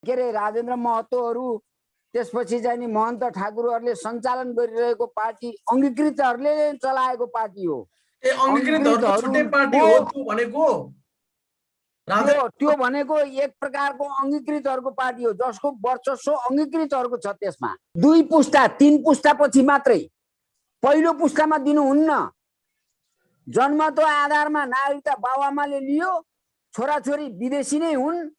के अरे राजेन्द्र महतोहरू त्यसपछि चाहिँ नि महन्त ठाकुरहरूले सञ्चालन गरिरहेको पार्टी अंगीकृतहरूले चलाएको पार्टी हो। त्यो भनेको एक प्रकारको अंगीकृतहरूको पार्टी हो जसको वर्चस्व अंगीकृतहरूको छ। त्यसमा 2 पुस्ता 3 पुस्ता पछि मात्रै, पहिलो पुस्तामा दिनुहुन्न। जन्मतो आधारमा नागरिकता बाबुआमाले लियो, छोराछोरी विदेशी नै हुन्,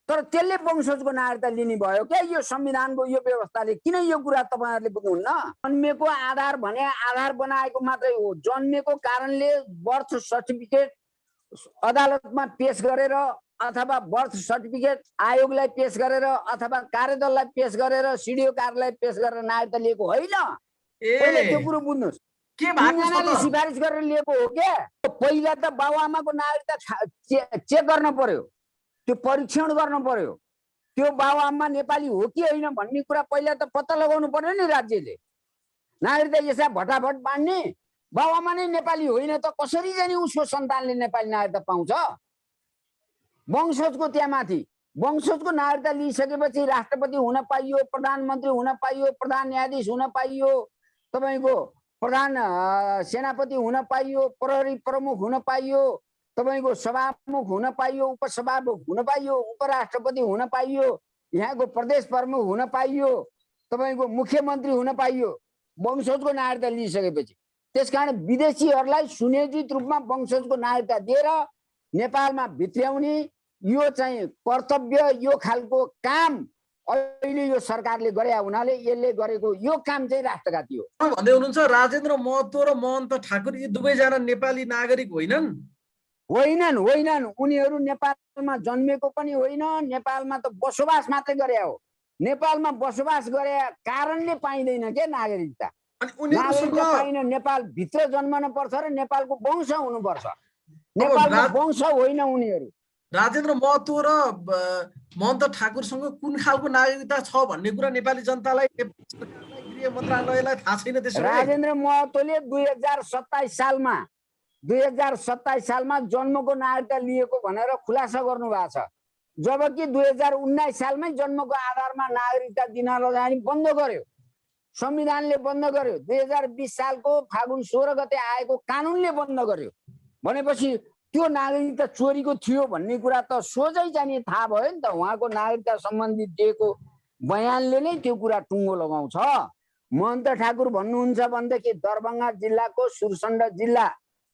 तर त्यसले वंशजको नागरिकता लिने भयो क्या? यो संविधानको यो व्यवस्थाले किन यो कुरा तपाईहरुले बुझ्नुहुन्न? जन्मेको आधार भने आधार बनाएको मात्रै हो। जन्मेको कारणले बर्थ सर्टिफिकेट अदालतमा पेश गरेर अथवा बर्थ सर्टिफिकेट आयोगलाई पेश गरेर अथवा कार्यदललाई पेश गरेर सिडिओ कार्यालय पेश गरेर नागरिकता लिएको होइन। पहिले त्यो कुरो बुझ्नुस्। के भागले सिफारिस गरेर लिएको हो के? पहिला त बाबुआमाको नागरिकता चेक गर्न पर्यो, त्यो परीक्षण गर्न पर्यो। त्यो बाबुआमा नेपाली हो कि होइन भन्ने कुरा पहिला त पत्ता लगाउनु पर्यो नि राज्यले। नागरिकता यसै भटाभट बाँड्ने, बाबुआमा नै नेपाली होइन त कसरी जाने उसको सन्तानले नेपाली नागरिकता पाउँछ? वंशजको त्यहाँ माथि वंशजको नागरिकता लिइसकेपछि राष्ट्रपति हुन पाइयो, प्रधानमन्त्री हुन पाइयो, प्रधान न्यायाधीश हुन पाइयो, तपाईको प्रधान सेनापति हुन पाइयो, प्रहरी प्रमुख हुन पाइयो, तपाईको सभामुख हुन पाइयो, उपसभामुख हुन पाइयो, उपराष्ट्रपति हुन पाइयो, यहाँको प्रदेश प्रमुख हुन पाइयो, तपाईको मुख्यमन्त्री हुन पाइयो वंशजको नागरिकता लिइसकेपछि। त्यसकारण विदेशीहरूलाई सुनियोजित रूपमा वंशजको नागरिकता दिएर नेपालमा भित्र्याउने यो चाहिँ कर्तव्य, यो खालको काम अहिले यो सरकारले गरे हुनाले यसले गरेको यो काम चाहिँ राष्ट्रघाती हो भन्दै हुनुहुन्छ। राजेन्द्र महतो र महन्त ठाकुर यी दुवैजना नेपाली नागरिक होइनन्? होइनन्, होइनन्। उनीहरू नेपालमा जन्मेको पनि होइन, नेपालमा त बसोबास मात्रै गरे हो। नेपालमा बसोबास गरे कारणले पाइँदैन के नागरिकता? नागरिकता पाइन नेपाल भित्र जन्मन पर्छ र नेपालको वंश हुनुपर्छ। नेपालको वंश होइन उनीहरू। राजेन्द्र महतो र महन्त ठाकुरसँग कुन खालको नागरिकता छ भन्ने कुरा नेपाली जनतालाई, गृह मन्त्रालयलाई थाहा छैन। त्यसो राजेन्द्र महतोले 2027 सालमा जन्मको नागरिकता लिएको भनेर खुलासा गर्नु भएको छ, जबकि 2019 सालमै जन्मको आधारमा नागरिकता दिन लगानी बन्द गर्यो, संविधानले बन्द गर्यो। 2020 सालको फागुन 16 गते आएको कानुनले बन्द गर्यो। भनेपछि त्यो नागरिकता चोरीको थियो भन्ने कुरा त सोझै जाने थाहा भयो नि त। उहाँको नागरिकता सम्बन्धी दिएको बयानले नै त्यो कुरा टुङ्गो लगाउँछ। महन्त ठाकुर भन्नुहुन्छ भनेदेखि दरभंगा जिल्लाको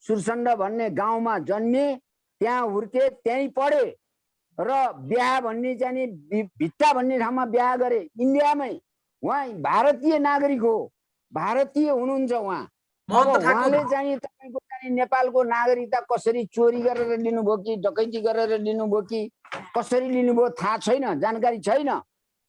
सुरसण्ड भन्ने गाउँमा जन्मे, त्यहाँ हुर्के, त्यहीँ पढे र बिहा भन्ने चाहिँ भिट्टा भन्ने ठाउँमा बिहा गरे इन्डियामै। उहाँ भारतीय नागरिक हो, भारतीय हुनुहुन्छ उहाँ। उहाँले चाहिँ तपाईको नेपालको नागरिकता कसरी चोरी गरेर लिनुभयो कि डकैती गरेर लिनुभयो कि कसरी लिनुभयो थाहा छैन, जानकारी छैन।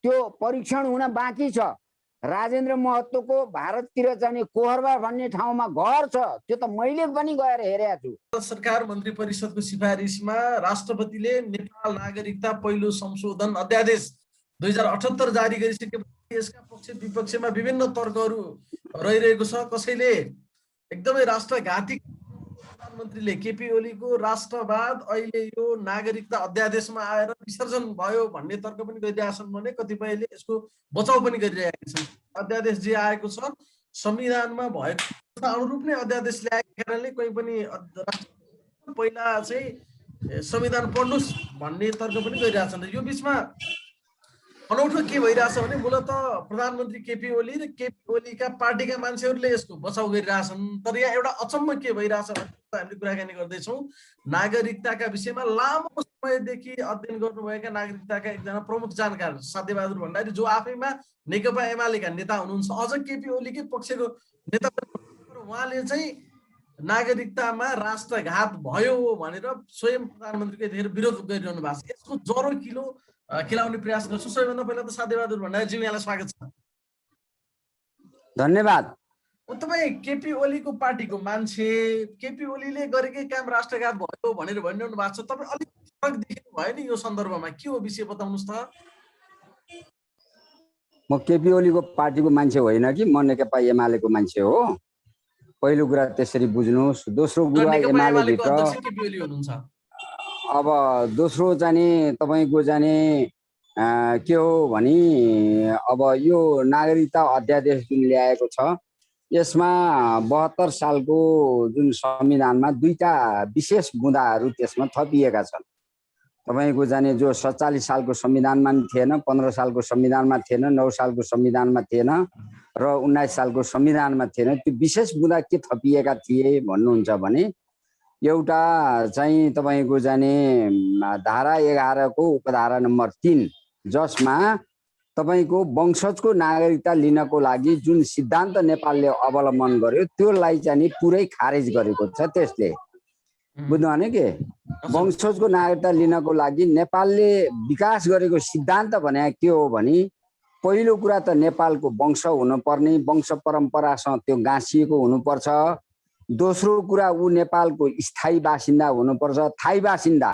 त्यो परीक्षण हुन बाँकी छ। राजेन्द्र महतोको भारततिर चाहिँ कोहरबा भन्ने ठाउँमा घर छ, त्यो त मैले पनि गएर हेरेको छु। सरकार मन्त्री परिषदको सिफारिसमा राष्ट्रपतिले नेपाल नागरिकता पहिलो संशोधन अध्यादेश 2078 जारी गरिसकेपछि यसका पक्ष विपक्षमा विभिन्न तर्कहरू रहिरहेको छ। कसैले एकदमै राष्ट्रघाती, प्रधानमन्त्रीले केपी ओलीको राष्ट्रवाद अहिले यो नागरिकता अध्यादेशमा आएर विसर्जन भयो भन्ने तर्क पनि गरिरहेछन् भने कतिपयले यसको बचाउ पनि गरिरहेका छन्। अध्यादेश जे आएको छ संविधानमा भएको अनुरूप नै अध्यादेश ल्याएको कारणले कोही पनि पहिला चाहिँ संविधान पढ्नुस् भन्ने तर्क पनि गरिरहेछन्। यो बिचमा अनौठो के भइरहेछ भने मूलत प्रधानमन्त्री केपी ओली र केपी ओलीका पार्टीका मान्छेहरूले यसको बचाउ गरिरहेछन्। तर यहाँ एउटा अचम्म के भइरहेछ भने हामीले कुराकानी गर्दैछौँ नागरिकताका विषयमा लामो समयदेखि अध्ययन गर्नुभएका नागरिकताका एकजना प्रमुख जानकार साध्यबहादुर भण्डारी, जो आफैमा नेकपा एमालेका नेता हुनुहुन्छ, अझ केपी ओलीकै पक्षको नेता, उहाँले चाहिँ नागरिकतामा राष्ट्रघात भयो भनेर स्वयं प्रधानमन्त्रीको धेरै विरोध गरिरहनु भएको छ। यसको जरो किलो खिलाउने प्रयास गर्छु। सबैभन्दा पहिला त साध्यबहादुर भण्डारीज्यू, यहाँलाई स्वागत छ। धन्यवाद। तपाईँ केपी ओलीको पार्टीको मान्छे, केपी ओलीले गरेकै काम राष्ट्रघात भयो भनेर भनिरहनु भएको छ। तपाईँ अलिक फरक देखिनु भयो नि यो सन्दर्भमा, के हो विषय बताउनुहोस् त। म केपी ओलीको पार्टीको मान्छे होइन कि, म नेकपा एमालेको मान्छे हो। पहिलो कुरा त्यसरी बुझ्नुहोस्। दोस्रो कुरा एमाले भित्र अब दोस्रो जाने तपाईको जाने के हो भने अब यो नागरिकता अध्यादेश जुन ल्याएको छ यसमा 72 सालको जुन संविधानमा दुईटा विशेष बुँदाहरू त्यसमा थपिएका छन्। तपाईको जाने जो 47 सालको संविधानमा नि थिएन, 15 सालको संविधानमा थिएन, 9 सालको संविधानमा थिएन र 19 सालको संविधानमा थिएन। त्यो विशेष बुँदा के थपिएका थिए भन्नुहुन्छ भने एउटा चाहिँ तपाईको जाने धारा 11 को उपधारा नम्बर 3 जसमा तपाईको वंशजको नागरिकता लिनको लागि जुन सिद्धान्त नेपालले अवलम्बन गर्यो त्यसलाई चाहिँ पुरै खारेज गरेको छ। त्यसले बुझ्नु भने के वंशजको नागरिकता लिनको लागि नेपालले विकास गरेको सिद्धान्त भने के हो भने पहिलो कुरा त नेपालको वंश हुनुपर्ने, वंश परम्परासँग त्यो गाँसिएको हुनुपर्छ। दोस्रो कुरा ऊ नेपालको स्थायी बासिन्दा हुनुपर्छ, थायी बासिन्दा।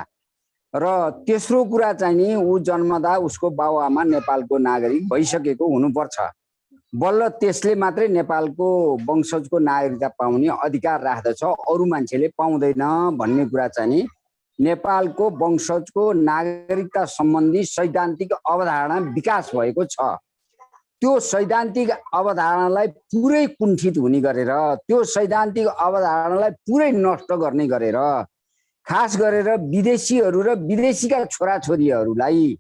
र तेस्रो कुरा चाहिँ नि ऊ जन्मदा उसको बाबुआमा नेपालको नागरिक भइसकेको हुनुपर्छ। बल्ल त्यसले मात्रै नेपालको वंशजको नागरिकता पाउने अधिकार राख्दछ, अरू मान्छेले पाउँदैन भन्ने कुरा चाहिँ नि नेपालको वंशजको नागरिकता सम्बन्धी सैद्धान्तिक अवधारणा विकास भएको छ। त्यो सैद्धान्तिक अवधारणालाई पुरै कुण्ठित हुने गरेर, त्यो सैद्धान्तिक अवधारणालाई पुरै नष्ट गर्ने गरेर, खास गरेर विदेशीहरू र विदेशीका छोराछोरीहरूलाई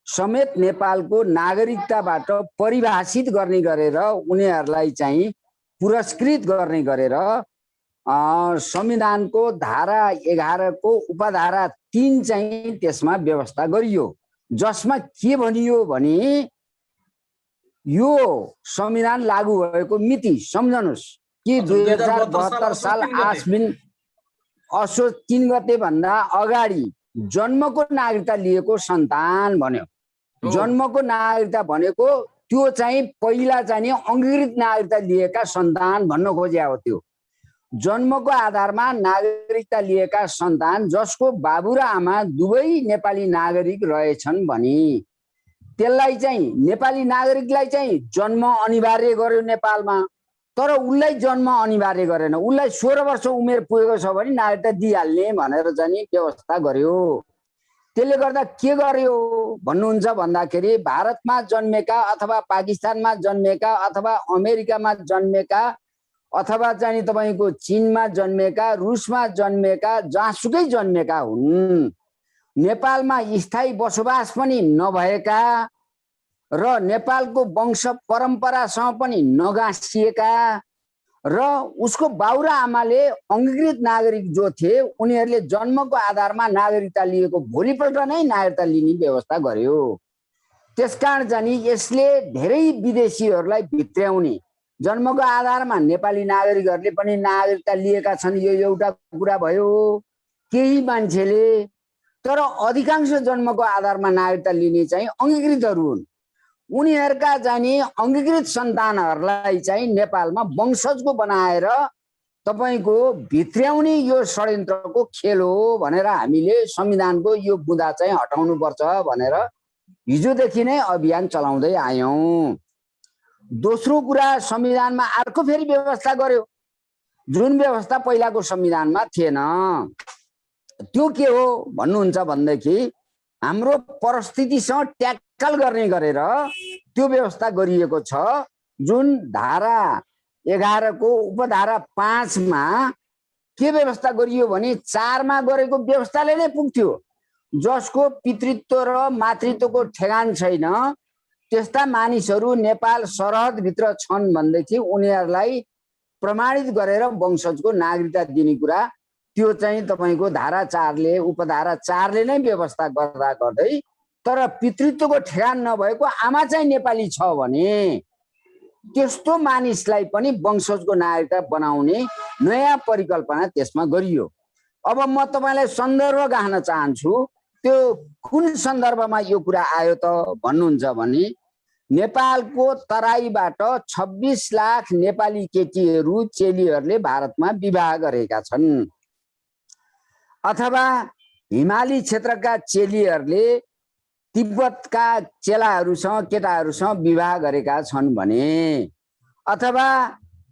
समेत नेपालको नागरिकताबाट परिभाषित गर्ने गरेर उनीहरूलाई चाहिँ पुरस्कृत गर्ने गरेर संविधानको धारा 11 को उपधारा 3 चाहिँ त्यसमा व्यवस्था गरियो। जसमा के भनियो भने यो संविधान लागू भएको मिति सम्झनुस् कि 2072 साल आश्विन असोज 3 गते भन्दा अगाडि जन्मको नागरिकता लिएको सन्तान भन्यो। जन्मको नागरिकता भनेको त्यो चाहिँ पहिला चाहिँ अंगीकृत नागरिकता लिएका सन्तान भन्न खोजेको हो। त्यो जन्मको आधारमा नागरिकता लिएका सन्तान जसको बाबु र आमा दुवै नेपाली नागरिक रहेछन् भने त्यसलाई चाहिँ नेपाली नागरिकलाई चाहिँ जन्म अनिवार्य गर्यो नेपालमा। तर उसलाई जन्म अनिवार्य गरेन, उसलाई 16 वर्ष उमेर पुगेको छ भने नागरिकता दिइहाल्ने भनेर चाहिँ व्यवस्था गर्यो। त्यसले गर्दा के गर्यो भन्नुहुन्छ भन्दाखेरि भारतमा जन्मेका अथवा पाकिस्तानमा जन्मेका अथवा अमेरिकामा जन्मेका अथवा चाहिँ तपाईको चीनमा जन्मेका, रुसमा जन्मेका, जहाँसुकै जन्मेका हुन्, नेपालमा स्थायी बसोबास पनि नभएका र नेपालको वंश परम्परासँग पनि नगाँसिएका र उसको बाउ र आमाले अंगीकृत नागरिक जो थिए उनीहरूले जन्मको आधारमा नागरिकता लिएको भोलिपल्ट नै नागरिकता लिने व्यवस्था गर्यो। त्यसकारण चाहिँ यसले धेरै विदेशीहरूलाई भित्र्याउने, जन्मको आधारमा नेपाली नागरिकहरूले पनि नागरिकता लिएका छन् यो एउटा कुरा भयो केही मान्छेले। तर अधिकांश जन्मको आधारमा नागरिकता लिने चाहिँ अंगीकृतहरू हुन्। उनीहरूका चाहिँ अंगीकृत सन्तानहरूलाई चाहिँ नेपालमा वंशजको बनाएर तपाईको भित्र्याउने यो षड्यन्त्रको खेल हो भनेर हामीले संविधानको यो बुँदा चाहिँ हटाउनु पर्छ भनेर हिजोदेखि नै अभियान चलाउँदै आयौं। दोस्रो कुरा संविधानमा अर्को फेरि व्यवस्था गर्यो जुन व्यवस्था पहिलाको संविधानमा थिएन। त्यो के हो भन्नुहुन्छ भन्देखि हाम्रो परिस्थितिसँग ट्याकल गर्ने गरेर त्यो व्यवस्था गरिएको छ। जुन धारा 11 को उपधारा 5 मा के व्यवस्था गरियो भने 4 मा गरेको व्यवस्थाले नै पुग्थ्यो। जसको पितृत्व र मातृत्वको ठेगान छैन त्यस्ता मानिसहरू नेपाल सरहदभित्र छन् भनेदेखि उनीहरूलाई प्रमाणित गरेर वंशजको नागरिकता दिने कुरा त्यो चाहिँ तपाईको धारा 4 ले उपधारा 4 ले नै व्यवस्था गर्दा गर्दै तर पितृत्वको ठेगान नभएको आमा चाहिँ नेपाली छ भने त्यस्तो मानिसलाई पनि वंशजको नागरिकता बनाउने नयाँ परिकल्पना त्यसमा गरियो। अब म तपाईलाई सन्दर्भ गाह्न चाहन्छु त्यो कुन सन्दर्भमा यो कुरा आयो त भन्नुहुन्छ भने नेपालको तराईबाट 26 लाख नेपाली केटीहरू चेलीहरूले भारतमा विवाह गरेका छन् अथवा हिमाली क्षेत्रका चेलीहरूले तिब्बतका चेलाहरूसँग केटाहरूसँग विवाह गरेका छन् भने अथवा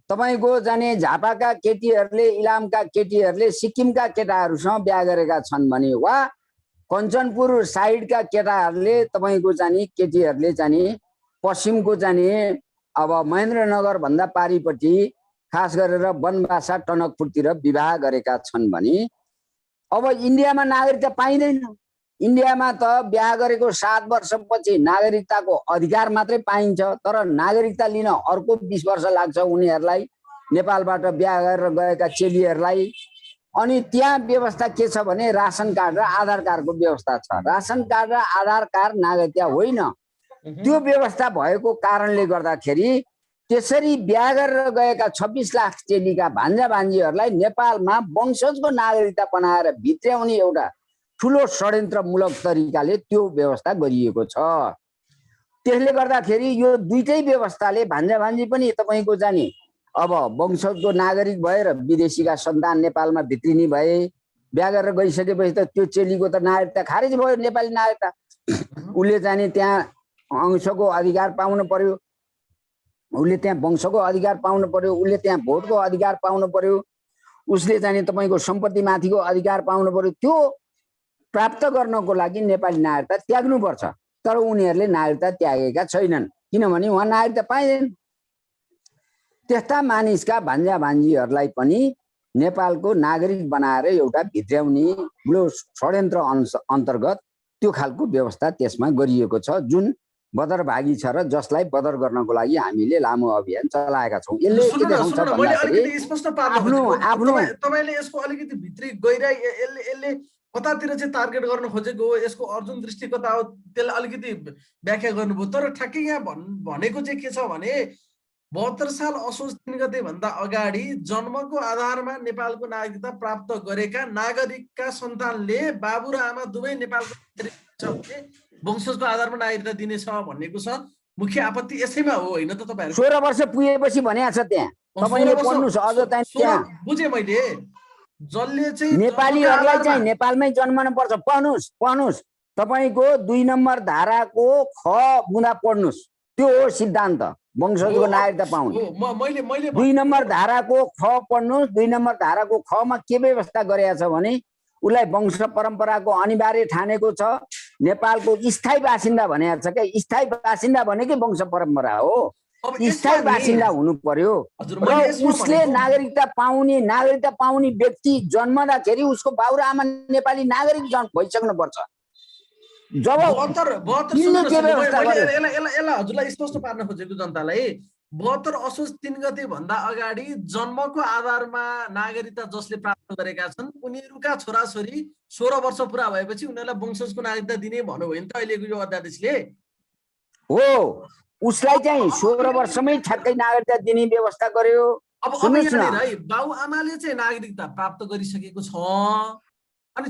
तपाईको जाने झापाका केटीहरूले इलामका केटीहरूले सिक्किमका केटाहरूसँग बिहा गरेका छन् भने वा कञ्चनपुर साइडका केटाहरूले तपाईँको चाहिँ केटीहरूले चाहिँ पश्चिमको चाहिँ अब महेन्द्रनगर भन्दा पारिपट्टि खास गरेर बनबासा टनकपुरतिर विवाह गरेका छन् भने अब इन्डियामा नागरिकता पाइँदैन। इन्डियामा त बिहा गरेको 7 वर्षपछि नागरिकताको अधिकार मात्रै पाइन्छ, तर नागरिकता लिन अर्को 20 वर्ष लाग्छ उनीहरूलाई, नेपालबाट बिहा गरेर गएका चेलीहरूलाई। अनि त्यहाँ व्यवस्था के छ भने रासन कार्ड र आधार कार्डको व्यवस्था छ। रासन कार्ड र आधार कार्ड नागरिकता होइन। त्यो व्यवस्था भएको कारणले गर्दाखेरि त्यसरी बिहा गरेर गएका 26 लाख चेलीका भान्जा भान्जीहरूलाई नेपालमा वंशजको नागरिकता बनाएर भित्र्याउने एउटा ठुलो षड्यन्त्रमूलक तरिकाले त्यो व्यवस्था गरिएको छ। त्यसले गर्दाखेरि यो दुईटै व्यवस्थाले भान्जा भान्जी पनि तपाईँको जाने अब वंशजको नागरिक भएर विदेशीका सन्तान नेपालमा भित्रिने भए, बिहा गरेर गइसकेपछि त त्यो चेलीको त नागरिकता खारेज भयो, नेपाली नागरिकता। उसले जाने त्यहाँ अंशको अधिकार पाउनु पर्यो, उसले त्यहाँ वंशको अधिकार पाउनु पर्यो, उसले त्यहाँ भोटको अधिकार पाउनु पर्यो, उसले जाने तपाईँको सम्पत्ति माथिको अधिकार पाउनु पर्यो। त्यो प्राप्त गर्नको लागि नेपाली नागरिकता त्याग्नुपर्छ। तर उनीहरूले नागरिकता त्यागेका छैनन्, किनभने उहाँ नागरिकता पाइँदैन। त्यस्ता मानिसका भान्जा भान्जीहरूलाई पनि नेपालको नागरिक बनाएर एउटा भित्र्याउने ठुलो षड्यन्त्र अन्तर्गत त्यो खालको व्यवस्था त्यसमा गरिएको छ, जुन बदरभागी छ र जसलाई बदर गर्नको लागि हामीले लामो अभियान चलाएका छौँ। यसले के देखाउँछ भन्दाखेरि तपाईले यसको अलिकति भित्री गइरहे यसले कतातिर चाहिँ टार्गेट गर्न खोजेको हो, यसको अर्जुन दृष्टि कता हो, त्यसलाई अलिकति व्याख्या गर्नुभयो। तर ठ्याक्कै यहाँ भनेको चाहिँ के छ भने 72 साल असोज 3 गते भन्दा अगाडि जन्मको आधारमा नेपालको नागरिकता प्राप्त गरेका नागरिकका सन्तानले बाबु र आमा दुवै नेपालको वंशजको आधारमा नागरिकता दिनेछ भन्नेको छ। मुख्य आपत्ति यसैमा हो होइन त? तपाईहरु 16 वर्ष पुगेपछि भनेको छ त्यहाँ, तपाईले पढ्नुस् अझ त्यहाँ बुझे मैले। जसले चाहिँ नेपालीहरूलाई चाहिँ नेपालमै जन्मनु पर्छ। पढ्नुस् तपाईको 2 नम्बर धाराको ख बुँदा पढ्नुस्, त्यो हो सिद्धान्त वंशजको नागरिकता पाउने। 2 नम्बर धाराको ख पढ्नुस्। 2 नम्बर धाराको ख मा के व्यवस्था गरेको छ भने उसलाई वंश परम्पराको अनिवार्य ठानेको छ। नेपालको स्थायी बासिन्दा भनेको छ के, स्थायी बासिन्दा भनेकै वंश परम्परा हो। स्थायी बासिन्दा हुनु पर्यो र उसले नागरिकता पाउने व्यक्ति जन्मदाखेरि उसको बाउ र आमा नेपाली नागरिक भइसक्नु पर्छ। जब हजुरलाई स्पष्ट पार्न खोजेको जनतालाई 72 असोज 3 गते भन्दा अगाडि जन्मको आधारमा नागरिकता जसले प्राप्त गरेका छन् उनीहरूका छोराछोरी 16 वर्ष पुरा भएपछि उनीहरूलाई वंशजको नागरिकता दिने भन्नु भयो नि त अहिलेको यो अध्यादेशले। हो, उसलाई चाहिँ 16 वर्षमै ठ्याक्कै नागरिकता दिने व्यवस्था गर्यो। अब है बाउ आमाले चाहिँ नागरिकता प्राप्त गरिसकेको छ अनि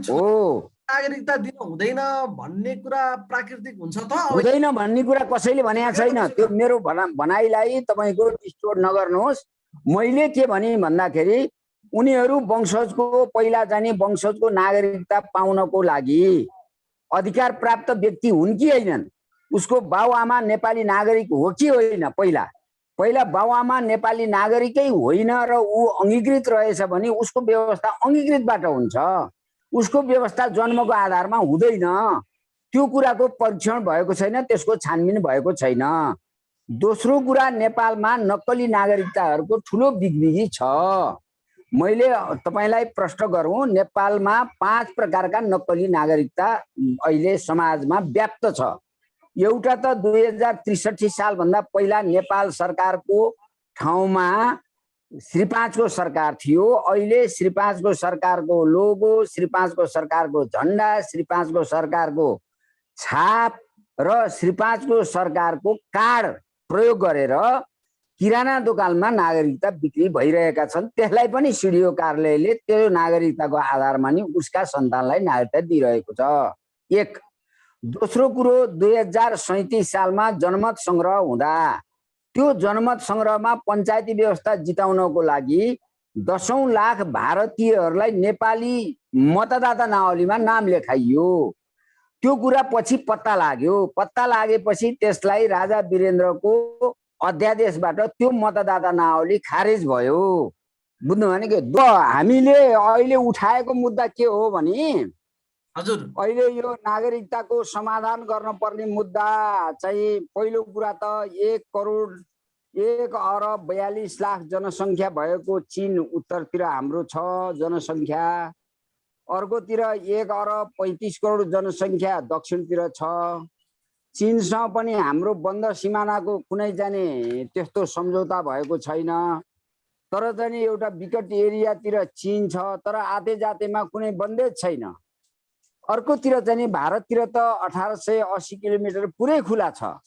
नागरिकता दिन हुँदैन भन्ने कुरा प्राकृतिक हुन्छ त? हुँदैन भन्ने कुरा कसैले भनेको छैन। त्यो मेरो भनाइलाई तपाईको डिस्टोर्ट नगर्नुहोस्। मैले के भने भन्दाखेरि उनीहरू वंशजको पहिला जाने वंशजको नागरिकता पाउनको लागि अधिकार प्राप्त व्यक्ति हुन् कि होइनन्, उसको बाउ आमा नेपाली नागरिक हो कि होइन, पहिला बाउ आमा नेपाली नागरिकै होइन र ऊ अङ्गीकृत रहेछ भने उसको व्यवस्था अङ्गीकृतबाट हुन्छ, उसको व्यवस्था जन्मको आधारमा हुँदैन। त्यो कुराको परीक्षण भएको छैन, त्यसको छानबिन भएको छैन। दोस्रो कुरा, नेपालमा नक्कली नागरिकताहरूको ठुलो बिगबिगी छ। मैले तपाईलाई प्रश्न गरौँ, नेपालमा 5 प्रकारका नक्कली नागरिकता अहिले समाजमा व्याप्त छ। एउटा त 2063 साल भन्दा पहिला नेपाल सरकारको ठाउँमा श्री 5 को सरकार थियो। अहिले श्री 5 को सरकारको लोगो, श्री 5 को सरकारको झण्डा, श्री 5 को सरकारको छाप र श्री 5 को सरकारको कार्ड प्रयोग गरेर किराना दोकानमा नागरिकता बिक्री भइरहेका छन्। त्यसलाई पनि सिडिओ कार्यालयले त्यो नागरिकताको आधारमा नि उसका सन्तानलाई नागरिकता दिइरहेको छ। एक। दोस्रो कुरो, 2037 सालमा जनमत संग्रह हुँदा त्यो जनमत संग्रहमा पञ्चायती व्यवस्था जिताउनको लागि 10औं लाख भारतीयहरूलाई नेपाली मतदाता नावलीमा नाम लेखाइयो। त्यो कुरा पछि पत्ता लाग्यो। पत्ता लागेपछि त्यसलाई राजा वीरेन्द्रको अध्यादेशबाट त्यो मतदाता नावली खारेज भयो। बुझ्नु भने के हामीले अहिले उठाएको मुद्दा के हो भने हजुर अहिले यो नागरिकताको समाधान गर्नुपर्ने मुद्दा चाहिँ पहिलो कुरा त 1,42,00,000 जनसङ्ख्या भएको चीन उत्तरतिर हाम्रो छ जनसङ्ख्या, अर्कोतिर 1,35,00,00,000 जनसङ्ख्या दक्षिणतिर छ। चीनसँग पनि हाम्रो बन्द सिमानाको कुनै जाने त्यस्तो सम्झौता भएको छैन। तर चाहिँ एउटा विकट एरियातिर चीन छ, तर आते जातेमा कुनै बन्देज छैन। अर्कोतिर चाहिँ भारततिर त 1880 किलोमिटर पुरै खुला छ।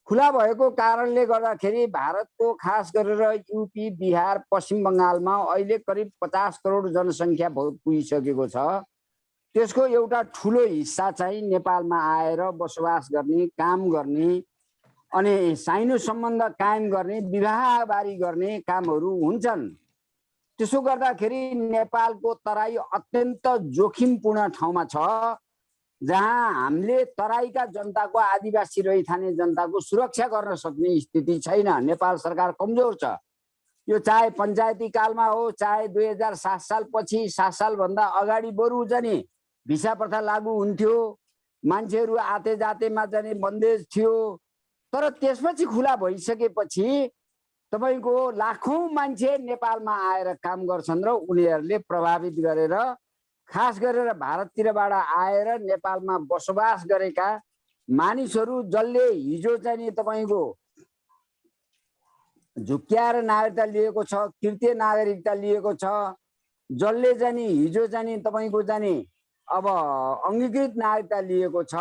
खुला भएको कारणले गर्दाखेरि भारतको खास गरेर यूपी, बिहार, पश्चिम बङ्गालमा अहिले करिब 50 करोड जनसङ्ख्या पुगिसकेको छ। त्यसको एउटा ठुलो हिस्सा चाहिँ नेपालमा आएर बसोबास गर्ने, काम गर्ने अनि साइनो सम्बन्ध कायम गर्ने, विवाहबारी गर्ने कामहरू हुन्छन्। त्यसो गर्दाखेरि नेपालको तराई अत्यन्त जोखिमपूर्ण ठाउँमा छ, जहाँ हामीले तराईका जनताको, आदिवासी रहिथाने जनताको सुरक्षा गर्न सक्ने स्थिति छैन। नेपाल सरकार कमजोर छ। यो चाहे पञ्चायती कालमा हो, चाहे 2007 सालपछि, 7 सालभन्दा अगाडि बरु जाने भिसा प्रथा लागू हुन्थ्यो, मान्छेहरू आते जातेमा जाने बन्देज थियो। तर त्यसपछि खुला भइसकेपछि तपाईको लाखौं मान्छे नेपालमा आएर काम गर्छन् र उनीहरूले प्रभावित गरेर खास गरेर भारततिरबाट आएर नेपालमा बसोबास गरेका मानिसहरू जसले हिजो चाहिँ तपाईको झुक्क्याएर नागरिकता लिएको छ, तृतीय नागरिकता लिएको छ, जसले चाहिँ हिजो चाहिँ तपाईको चाहिँ अब अङ्गीकृत नागरिकता लिएको छ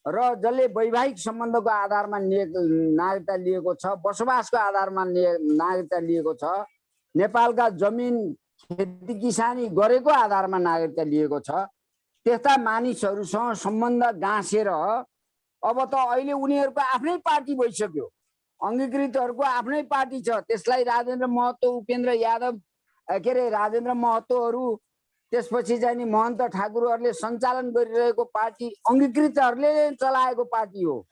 र जसले वैवाहिक सम्बन्धको आधारमा नागरिकता लिएको छ, बसोबासको आधारमा नागरिकता लिएको छ, नेपालका जमिन खेती किसानी गरेको आधारमा नागरिकता लिएको छ, त्यस्ता मानिसहरूसँग सम्बन्ध गाँसेर अब त अहिले उनीहरूको आफ्नै पार्टी भइसक्यो। अङ्गीकृतहरूको आफ्नै पार्टी छ। त्यसलाई राजेन्द्र महतो, उपेन्द्र यादव के अरे राजेन्द्र महतोहरू, त्यसपछि चाहिँ महन्त ठाकुरहरूले सञ्चालन गरिरहेको पार्टी अङ्गीकृतहरूले चलाएको पार्टी हो।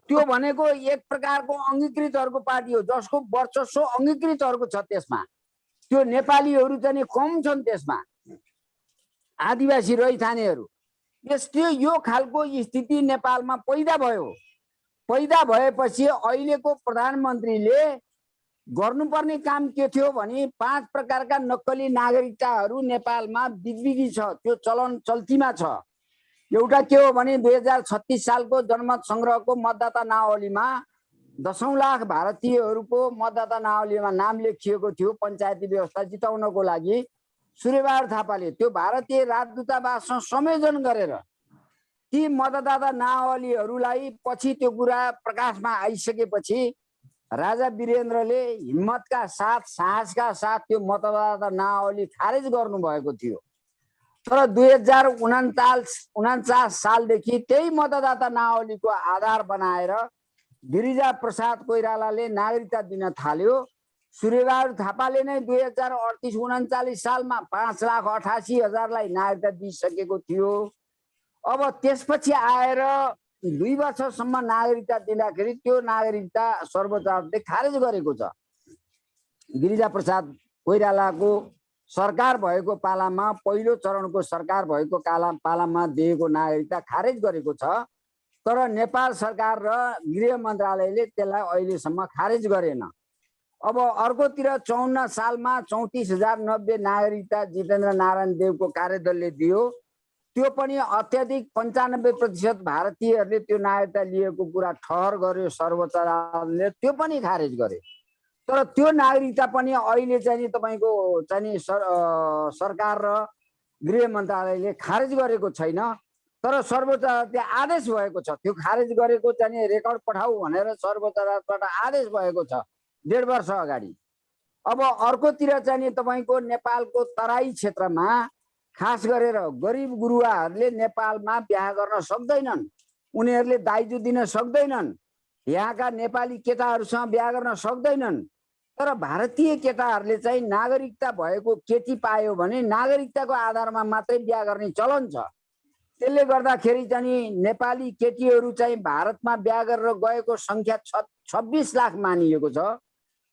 त्यो भनेको एक प्रकारको अङ्गीकृतहरूको पार्टी हो, जसको वर्चस्व अङ्गीकृतहरूको छ। त्यसमा त्यो नेपालीहरू चाहिँ कम छन्, त्यसमा आदिवासी रहिथानेहरू। यसले यो खालको स्थिति नेपालमा पैदा भयो। पैदा भएपछि अहिलेको प्रधानमन्त्रीले गर्नुपर्ने काम के थियो भने 5 प्रकारका नक्कली नागरिकताहरू नेपालमा बिगबिगी छ, त्यो चलन चल्तीमा छ। एउटा के हो भने 2036 सालको जनमत संग्रहको मतदाता नावलीमा 10 लाख भारतीयहरूको मतदाता नावलीमा नाम लेखिएको थियो पञ्चायती व्यवस्था जिताउनको लागि। सूर्यबहादुर थापाले त्यो भारतीय राजदूतावाससँग संयोजन गरेर ती मतदाता नावलीहरूलाई पछि त्यो कुरा प्रकाशमा आइसकेपछि राजा वीरेन्द्रले हिम्मतका साथ, साहसका साथ त्यो मतदाता नावली खारेज गर्नुभएको थियो। तर 2049 सालदेखि त्यही मतदाता नावलीको आधार बनाएर गिरिजा प्रसाद कोइरालाले नागरिकता दिन थाल्यो। सूर्यबहादुर थापाले नै 2038-39 सालमा 5,88,000लाई नागरिकता दिइसकेको थियो। अब त्यसपछि आएर 2 वर्षसम्म नागरिकता दिँदाखेरि त्यो नागरिकता सर्वोच्च अदालतले खारेज गरेको छ। गिरिजा प्रसाद कोइरालाको सरकार भएको पालामा, पहिलो चरणको सरकार भएको पालामा दिएको नागरिकता खारेज गरेको छ। तर नेपाल सरकार र गृह मन्त्रालयले त्यसलाई अहिलेसम्म खारेज गरेन। अब अर्कोतिर 54 सालमा 34,090 नागरिकता जितेन्द्र नारायण देवको कार्यदलले दियो। त्यो पनि अत्याधिक 95% भारतीयहरूले त्यो नागरिकता लिएको कुरा ठहर गर्यो सर्वोच्च अदालतले, त्यो पनि खारेज गर्यो। तर त्यो नागरिकता पनि अहिले चाहिँ तपाईको चाहिँ सरकार र गृह मन्त्रालयले खारेज गरेको छैन। तर सर्वोच्च अदालतले आदेश भएको छ, त्यो खारेज गरेको चाहिँ रेकर्ड पठाऊ भनेर सर्वोच्च अदालतबाट आदेश भएको छ 1.5 वर्ष अगाडि। अब अर्कोतिर चाहिँ तपाईको नेपालको तराई क्षेत्रमा खास गरेर गरिब गुरुवाहरूले नेपालमा बिहा गर्न सक्दैनन्, उनीहरूले दाइजो दिन सक्दैनन्, यहाँका नेपाली केटाहरूसँग बिहा गर्न सक्दैनन्। तर भारतीय केटाहरूले चाहिँ नागरिकता भएको केटी पायो भने नागरिकताको आधारमा मात्रै बिहा गर्ने चलन छ। त्यसले गर्दाखेरि चाहिँ नेपाली केटीहरू चाहिँ भारतमा बिहा गरेर गएको सङ्ख्या 26 लाख मानिएको छ।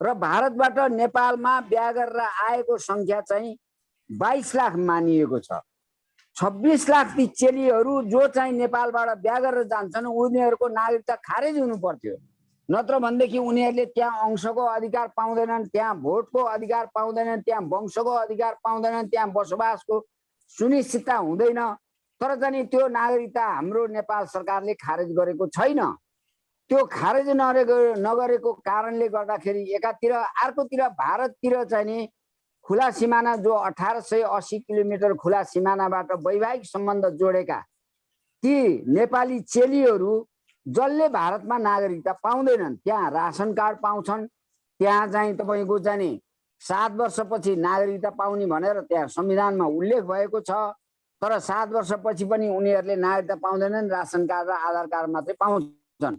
र भारतबाट नेपालमा बिहा गरेर आएको संख्या चाहिँ 22 लाख मानिएको छ। 26 लाख ती चेलीहरू जो चाहिँ नेपालबाट बिहा गरेर जान्छन् उनीहरूको नागरिकता खारेज हुनु पर्थ्यो, नत्र भनेदेखि उनीहरूले त्यहाँ अंशको अधिकार पाउँदैनन्, त्यहाँ भोटको अधिकार पाउँदैनन्, त्यहाँ वंशको अधिकार पाउँदैनन्, त्यहाँ बसोबासको सुनिश्चितता हुँदैन। तर चाहिँ त्यो नागरिकता हाम्रो नेपाल सरकारले खारेज गरेको छैन। त्यो खारेज नगरेको कारणले गर्दाखेरि एकातिर, अर्कोतिर भारततिर चाहिँ नि खुला सिमाना जो 1880 किलोमिटर खुला सिमानाबाट वैवाहिक सम्बन्ध जोडेका ती नेपाली चेलीहरू जसले भारतमा नागरिकता पाउँदैनन्, त्यहाँ रासन कार्ड पाउँछन्, त्यहाँ चाहिँ तपाईँको चाहिँ नि 7 वर्षपछि नागरिकता पाउने भनेर त्यहाँ संविधानमा उल्लेख भएको छ। तर 7 वर्षपछि पनि उनीहरूले नागरिकता पाउँदैनन्, रासन कार्ड र आधार कार्ड मात्रै पाउँछन्।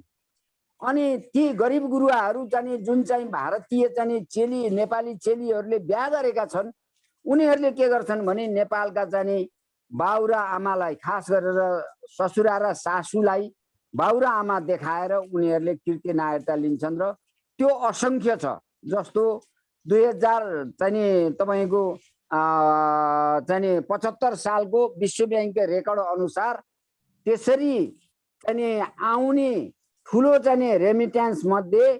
अनि ती गरिब गुरुवाहरू चाहिँ जुन चाहिँ भारतीय चाहिँ चेली नेपाली चेलीहरूले बिहा गरेका छन् उनीहरूले के गर्छन् भने नेपालका चाहिँ बाउ र आमालाई, खास गरेर ससुरा र सासूलाई बाउ र आमा देखाएर उनीहरूले कृत्य नागरिकता लिन्छन् र त्यो असंख्य छ। जस्तो 2000 चाहिँ तपाईँको 75 सालको विश्व ब्याङ्कको रेकर्ड अनुसार त्यसरी चाहिँ आउने ठुलो चाहिँ रेमिट्यान्स मध्ये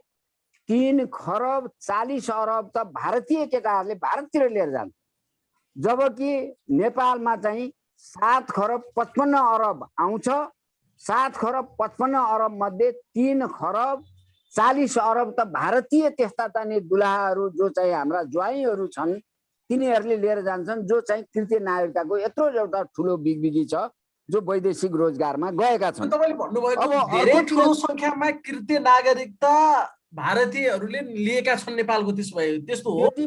3 खरब 40 अरब त भारतीय केटाहरूले भारततिर लिएर जान्छ, जबकि नेपालमा चाहिँ 7 खरब 55 अरब आउँछ। 7 खरब 55 अरब मध्ये 3 खरब 40 अरब त भारतीय त्यस्ता चाहिँ दुलाहाहरू जो चाहिँ हाम्रा ज्वाइँहरू छन् तिनीहरूले लिएर जान्छन्, जो चाहिँ तृतीय नागरिकताको यत्रो एउटा ठुलो बिगबिगी छ जो वैदेशिक रोजगारमा गएका छन्। तपाईले भन्नुभएको धेरै ठुलो संख्यामा कृत्य नागरिकता भारतीयहरूले लिएका छन् नेपालको। त्यसो भए त्यस्तो हो? त्यति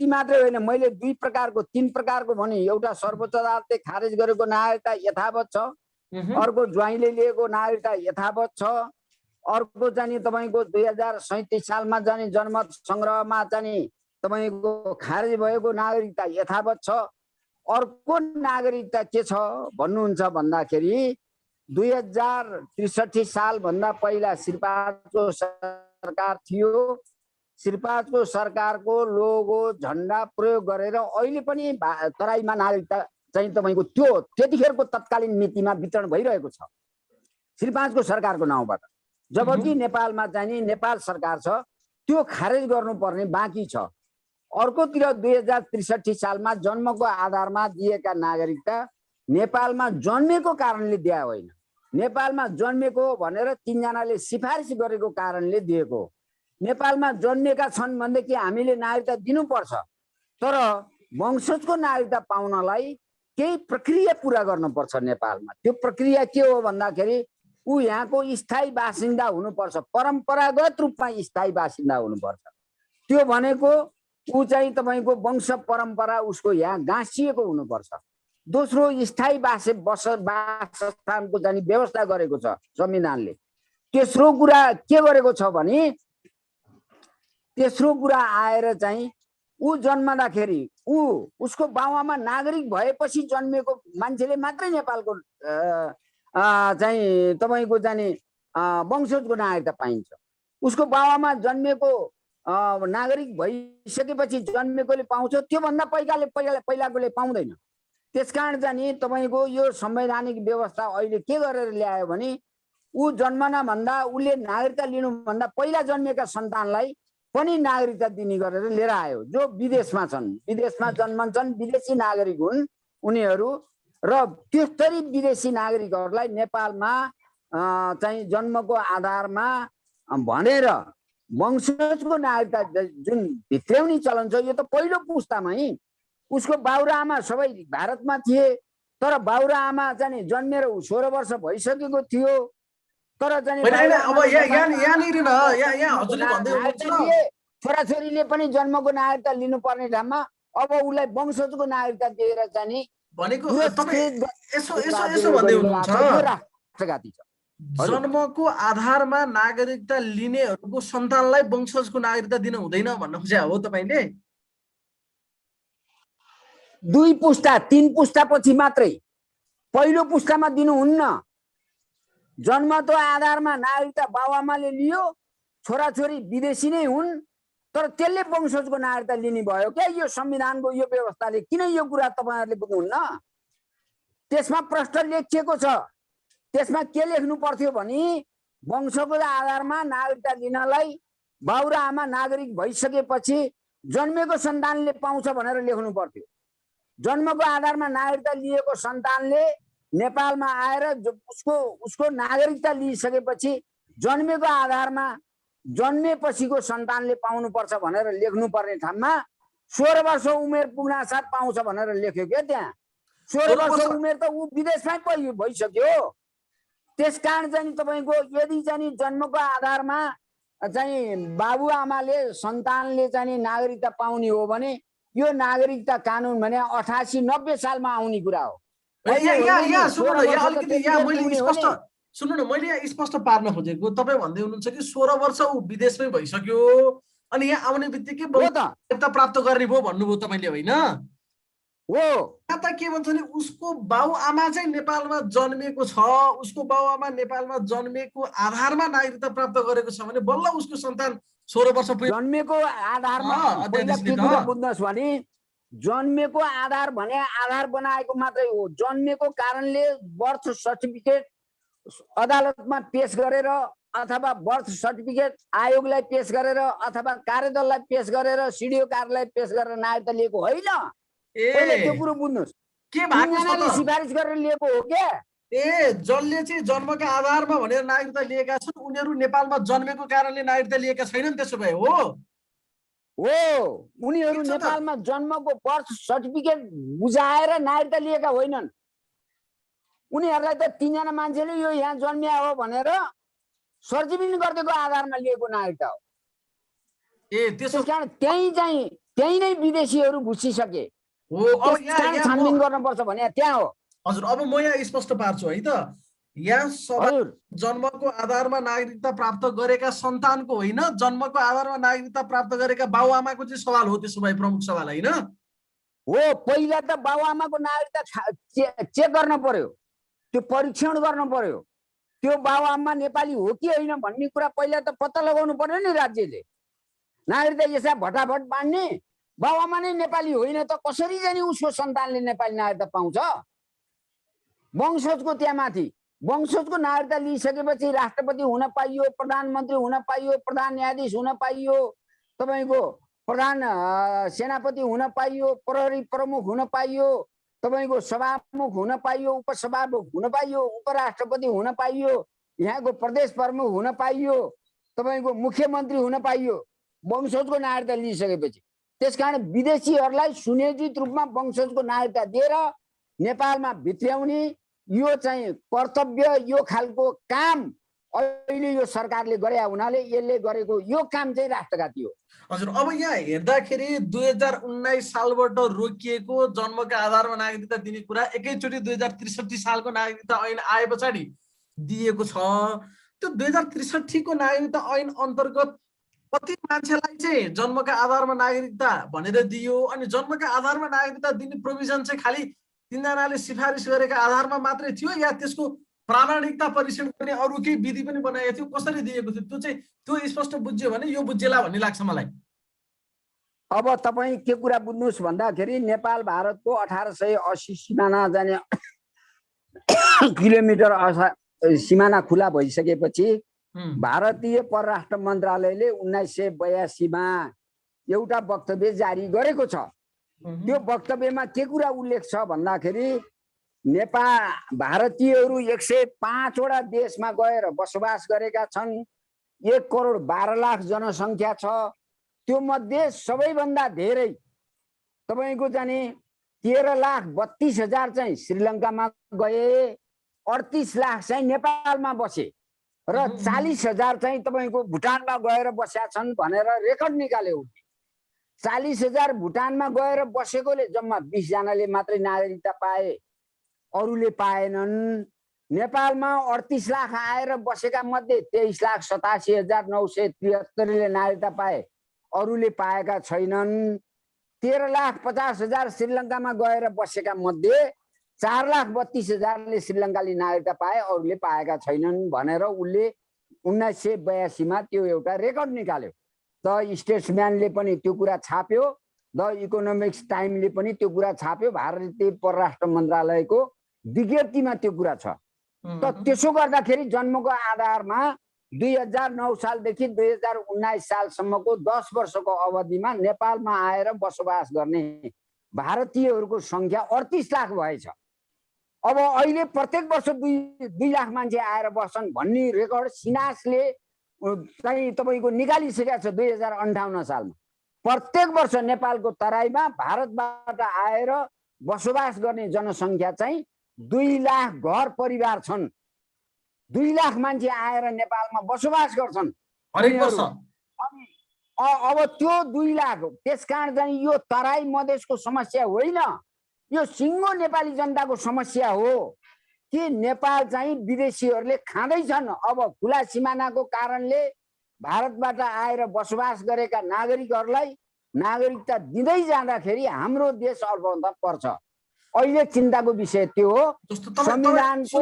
मात्रै होइन, मैले 2 प्रकारको 3 प्रकारको भने। एउटा सर्वोच्च अदालतले खारेज गरेको नागरिकता यथावत छ, अर्को ज्वाइँले लिएको नागरिकता यथावत छ, अर्को चाहिँ तपाईँको 2037 सालमा जाने जनमत संग्रहमा चाहिँ तपाईँको खारेज भएको नागरिकता यथावत छ। अर्को नागरिकता के छ भन्नुहुन्छ भन्दाखेरि 2063 साल भन्दा पहिला श्रीपादको सरकार थियो। श्रीपादको सरकारको लोगो झण्डा प्रयोग गरेर अहिले पनि तराईमा नागरिकता चाहिँ तपाईँको त्यो त्यतिखेरको तत्कालीन नीतिमा वितरण भइरहेको छ श्रीपादको सरकारको नाउँबाट। जबकि नेपालमा चाहिँ नेपाल सरकार छ त्यो खारेज गर्नुपर्ने बाँकी छ। अर्कोतिर 2063 सालमा जन्मको आधारमा दिएका नागरिकता नेपालमा जन्मेको कारणले दिए होइन, नेपालमा जन्मेको भनेर 3 जनाले सिफारिस गरेको कारणले दिएको। नेपालमा जन्मेका छन् भनेदेखि हामीले नागरिकता दिनुपर्छ, तर वंशजको नागरिकता पाउनलाई केही प्रक्रिया पूरा गर्नुपर्छ नेपालमा। त्यो प्रक्रिया के हो भन्दाखेरि ऊ यहाँको स्थायी बासिन्दा हुनुपर्छ, परम्परागत रूपमा स्थायी बासिन्दा हुनुपर्छ। त्यो भनेको ऊ चाहिँ तपाईँको वंश परम्परा उसको यहाँ गाँसिएको हुनुपर्छ। दोस्रो, स्थायी वासस्थानको जाने व्यवस्था गरेको छ संविधानले। तेस्रो कुरा के गरेको छ भने तेस्रो कुरा आएर चाहिँ ऊ जन्मदाखेरि उसको बाउआमा नागरिक भएपछि जन्मेको मान्छेले मात्रै नेपालको चाहिँ तपाईँको जाने वंशजको नागरिकता पाइन्छ। उसको बाउआमा जन्मेको नागरिक भइसकेपछि जन्मेकोले पाउँछ, त्योभन्दा पहिलाकोले पाउँदैन। त्यसकारण चाहिँ तपाईँको यो संवैधानिक व्यवस्था अहिले के गरेर ल्यायो भने ऊ जन्मन भन्दा उसले नागरिकता लिनुभन्दा पहिला जन्मेका सन्तानलाई पनि नागरिकता दिने गरेर लिएर आयो। जो विदेशमा छन्, विदेशमा जन्मन्छन्, विदेशी नागरिक हुन् उनीहरू, र त्यसरी विदेशी नागरिकहरूलाई नेपालमा चाहिँ जन्मको आधारमा भनेर वंशजको नागरिकता जुन भित्र्याउने चलन छ यो त पहिलो पुस्तामै उसको बाउ र आमा सबै भारतमा थिए, तर बाउ र आमा चाहिँ जन्मेर 16 वर्ष भइसकेको थियो। तर चाहिँ छोराछोरीले पनि जन्मको नागरिकता लिनुपर्ने ठाउँमा अब उसलाई वंशजको नागरिकता दिएर चाहिँ भनेको यसो भन्दै राष्ट्रघाती छ। जन्मको आधारमा नागरिकता लिनेहरूको सन्तानलाई वंशजको नागरिकता दिन हुँदैन भन्न खोजे हो तपाईले? 2 पुस्ता 3 पुस्ता पछि मात्रै, पहिलो पुस्तामा दिनुहुन्न। जन्मको आधारमा नागरिकता बाउआमाले लियो, छोराछोरी विदेशी नै हुन्, तर त्यसले वंशजको नागरिकता लिने भयो क्या यो संविधानको यो व्यवस्थाले। किन यो कुरा तपाईहरुले बुझ्नुहुन्न? त्यसमा प्रष्ट लेखिएको छ। त्यसमा के लेख्नु पर्थ्यो भने वंशको आधारमा नागरिकता लिनलाई बाउ र आमा नागरिक भइसकेपछि जन्मेको सन्तानले पाउँछ भनेर लेख्नु पर्थ्यो। जन्मको आधारमा नागरिकता लिएको सन्तानले नेपालमा आएर उसको नागरिकता लिइसकेपछि जन्मेको आधारमा जन्मेपछिको सन्तानले पाउनुपर्छ भनेर लेख्नुपर्ने ठाउँमा 16 वर्ष उमेर पुग्नासाथ पाउँछ भनेर लेख्यो क्या त्यहाँ। 16 वर्ष उमेर त ऊ विदेशमै भइसक्यो। त्यसकारण चाहिँ तपाईको यदि चाहिँ जन्मको आधारमा चाहिँ बाबुआमाले सन्तानले चाहिँ नागरिकता पाउने हो भने यो नागरिकता कानुन भने 88-90 सालमा आउने कुरा हो। सुन्नु न, मैले यहाँ स्पष्ट पार्न खोजेको, तपाईँ भन्दै हुनुहुन्छ कि 16 वर्ष ऊ विदेशमै भइसक्यो अनि यहाँ आउने बित्तिकै नागरिकता प्राप्त गर्ने भयो भन्नुभयो तपाईँले, होइन? हो। यहाँ त के भन्छ भने उसको बाबुआमा चाहिँ नेपालमा जन्मेको छ, उसको बाबुआमा नेपालमा जन्मेको आधारमा नागरिकता प्राप्त गरेको छ भने बल्ल उसको सन्तान 16 वर्ष जन्मेको आधारमा बुझ्नुहोस् भने जन्मेको आधार भने आधार बनाएको मात्रै हो। जन्मेको कारणले बर्थ सर्टिफिकेट अदालतमा पेश गरेर अथवा बर्थ सर्टिफिकेट आयोगलाई पेश गरेर अथवा कार्यदललाई पेश गरेर सिडिओ कार्यालय पेश गरेर नागरिकता लिएको होइन। पहिले त्यो कुरो बुझ्नुहोस्। के भएको सिफारिस गरेर लिएको हो क्या? जसले चाहिँ जन्मका आधारमा भनेर नागरिकता लिएका छन् उनीहरू नेपालमा जन्मेको कारणले नागरिकता लिएका छैनन्, त्यसो भए हो? उनीहरू नेपालमा जन्मको बर्थ सर्टिफिकेट बुझाएर नागरिकता लिएका होइनन्। उनीहरूलाई त 3 जना मान्छेले यो यहाँ जन्मिया हो भनेर सर्टिफिकेट गरिदिएको आधारमा लिएको नागरिकता हो। त्यसो कारण त्यही नै विदेशीहरू घुसिसके। छानबिन गर्नुपर्छ भने त्यहाँ हो। हजुर, अब म यहाँ स्पष्ट पार्छु है त। यहाँ जन्मको आधारमा नागरिकता प्राप्त गरेका सन्तानको होइन, जन्मको आधारमा नागरिकता प्राप्त गरेका बाबुआमाको चाहिँ सवाल हो। त्यसो भए प्रमुख सवाल होइन हो। पहिला त बाबुआमाको नागरिकता चेक गर्न पर्यो, त्यो परीक्षण गर्न पर्यो। त्यो बाबुआमा नेपाली हो कि होइन भन्ने कुरा पहिला त पत्ता लगाउनु पर्यो नि राज्यले। नागरिकता यसै भटाभट बाँड्ने बाबुआमा नै नेपाली होइन त कसरी जाने उसको सन्तानले नेपाली नागरिकता पाउँछ? वंशजको त्यहाँ माथि वंशजको नागरिकता लिइसकेपछि राष्ट्रपति हुन पाइयो, प्रधानमन्त्री हुन पाइयो, प्रधान न्यायाधीश हुन पाइयो, तपाईको प्रधान सेनापति हुन पाइयो, प्रहरी प्रमुख हुन पाइयो, तपाईको सभामुख हुन पाइयो, उपसभामुख हुन पाइयो, उपराष्ट्रपति हुन पाइयो, यहाँको प्रदेश प्रमुख हुन पाइयो, तपाईको मुख्यमन्त्री हुन पाइयो वंशजको नागरिकता लिइसकेपछि। त्यसकारण विदेशीहरूलाई सुनियोजित रूपमा वंशजको नागरिकता दिएर नेपालमा भित्र्याउने यो चाहिँ कर्तव्य, यो खालको काम अहिले यो सरकारले गरे हुनाले यसले गरेको यो काम चाहिँ राष्ट्रघाती हो। हजुर, अब यहाँ हेर्दाखेरि 2019 सालबाट रोकिएको जन्मका आधारमा नागरिकता दिने कुरा एकैचोटि 2063 सालको नागरिकता ऐन आए पछाडि दिएको छ। त्यो 2063 को नागरिकता ऐन अन्तर्गत कति मान्छेलाई चाहिँ जन्मका आधारमा नागरिकता भनेर दियो अनि जन्मका आधारमा नागरिकता दिने प्रोभिजन चाहिँ खालि 3 जनाले सिफारिस गरेका आधारमा मात्रै थियो या त्यसको प्रामाणिकता परीक्षण गर्ने अरू केही विधि पनि बनाएको थियो? कसरी दिएको थियो त्यो स्पष्ट बुझ्यो भने यो बुझेला भन्ने लाग्छ मलाई। अब तपाईँ के कुरा बुझ्नुहोस् भन्दाखेरि नेपाल भारतको 1880 सिमाना जाने किलोमिटर सिमाना खुला भइसकेपछि भारतीय परराष्ट्र मन्त्रालयले 1982 मा एउटा वक्तव्य जारी गरेको छ। त्यो वक्तव्यमा के कुरा उल्लेख छ भन्दाखेरि नेपाल भारतीयहरू 105 वटा देशमा गएर बसोबास गरेका छन्। 1,12,00,000 जनसङ्ख्या छ। त्यो मध्ये सबैभन्दा धेरै तपाईको जाने 13,32,000 चाहिँ श्रीलङ्कामा गए, 38 लाख चाहिँ नेपालमा बसे र 40,000 चाहिँ तपाईको भुटानमा गएर बसेका छन् भनेर रेकर्ड निकाल्यो। 40,000 भुटानमा गएर बसेकोले जम्मा 20 जनाले मात्रै नागरिकता पाए, अरूले पाएनन्। नेपालमा 38 लाख आएर बसेका मध्ये 23,87,973ले नागरिकता पाए, अरूले पाएका छैनन्। 13,50,000 श्रीलङ्कामा गएर बसेका मध्ये 4,32,000ले श्रीलङ्काली नागरिकता पाए, अरूले पाएका छैनन् भनेर उसले 1982 मा त्यो एउटा रेकर्ड निकाल्यो। द स्टेट्सम्यानले पनि त्यो कुरा छाप्यो, द इकोनोमिक्स टाइमले पनि त्यो कुरा छाप्यो, भारतीय परराष्ट्र मन्त्रालयको विज्ञप्तिमा त्यो कुरा छ। त त्यसो गर्दाखेरि जन्मको आधारमा 2009 सालदेखि 2019 सालसम्मको 10 वर्षको अवधिमा नेपालमा आएर बसोबास गर्ने भारतीयहरूको संख्या 38 लाख भएछ। अब अहिले प्रत्येक वर्ष 2 लाख मान्छे आएर बस्छन् भन्ने रेकर्ड सिनासले चाहिँ तपाईँको निकालिसकेका छ 2058 सालमा। प्रत्येक वर्ष नेपालको तराईमा भारतबाट आएर बसोबास गर्ने जनसङ्ख्या चाहिँ 2 लाख घर परिवार छन्। 2 लाख मान्छे आएर नेपालमा बसोबास गर्छन् हरेक वर्ष। अब त्यो 2 लाख, त्यसकारण चाहिँ यो तराई मधेसको समस्या होइन, यो सिङ्गो नेपाली जनताको समस्या हो कि नेपाल चाहिँ विदेशीहरूले खाँदैछन्। अब खुला सिमानाको कारणले भारतबाट आएर बसोबास गरेका नागरिकहरूलाई नागरिकता दिँदै जाँदाखेरि हाम्रो देश अल्पमन्दा पर्छ। अहिले चिन्ताको विषय त्यो हो। संविधानको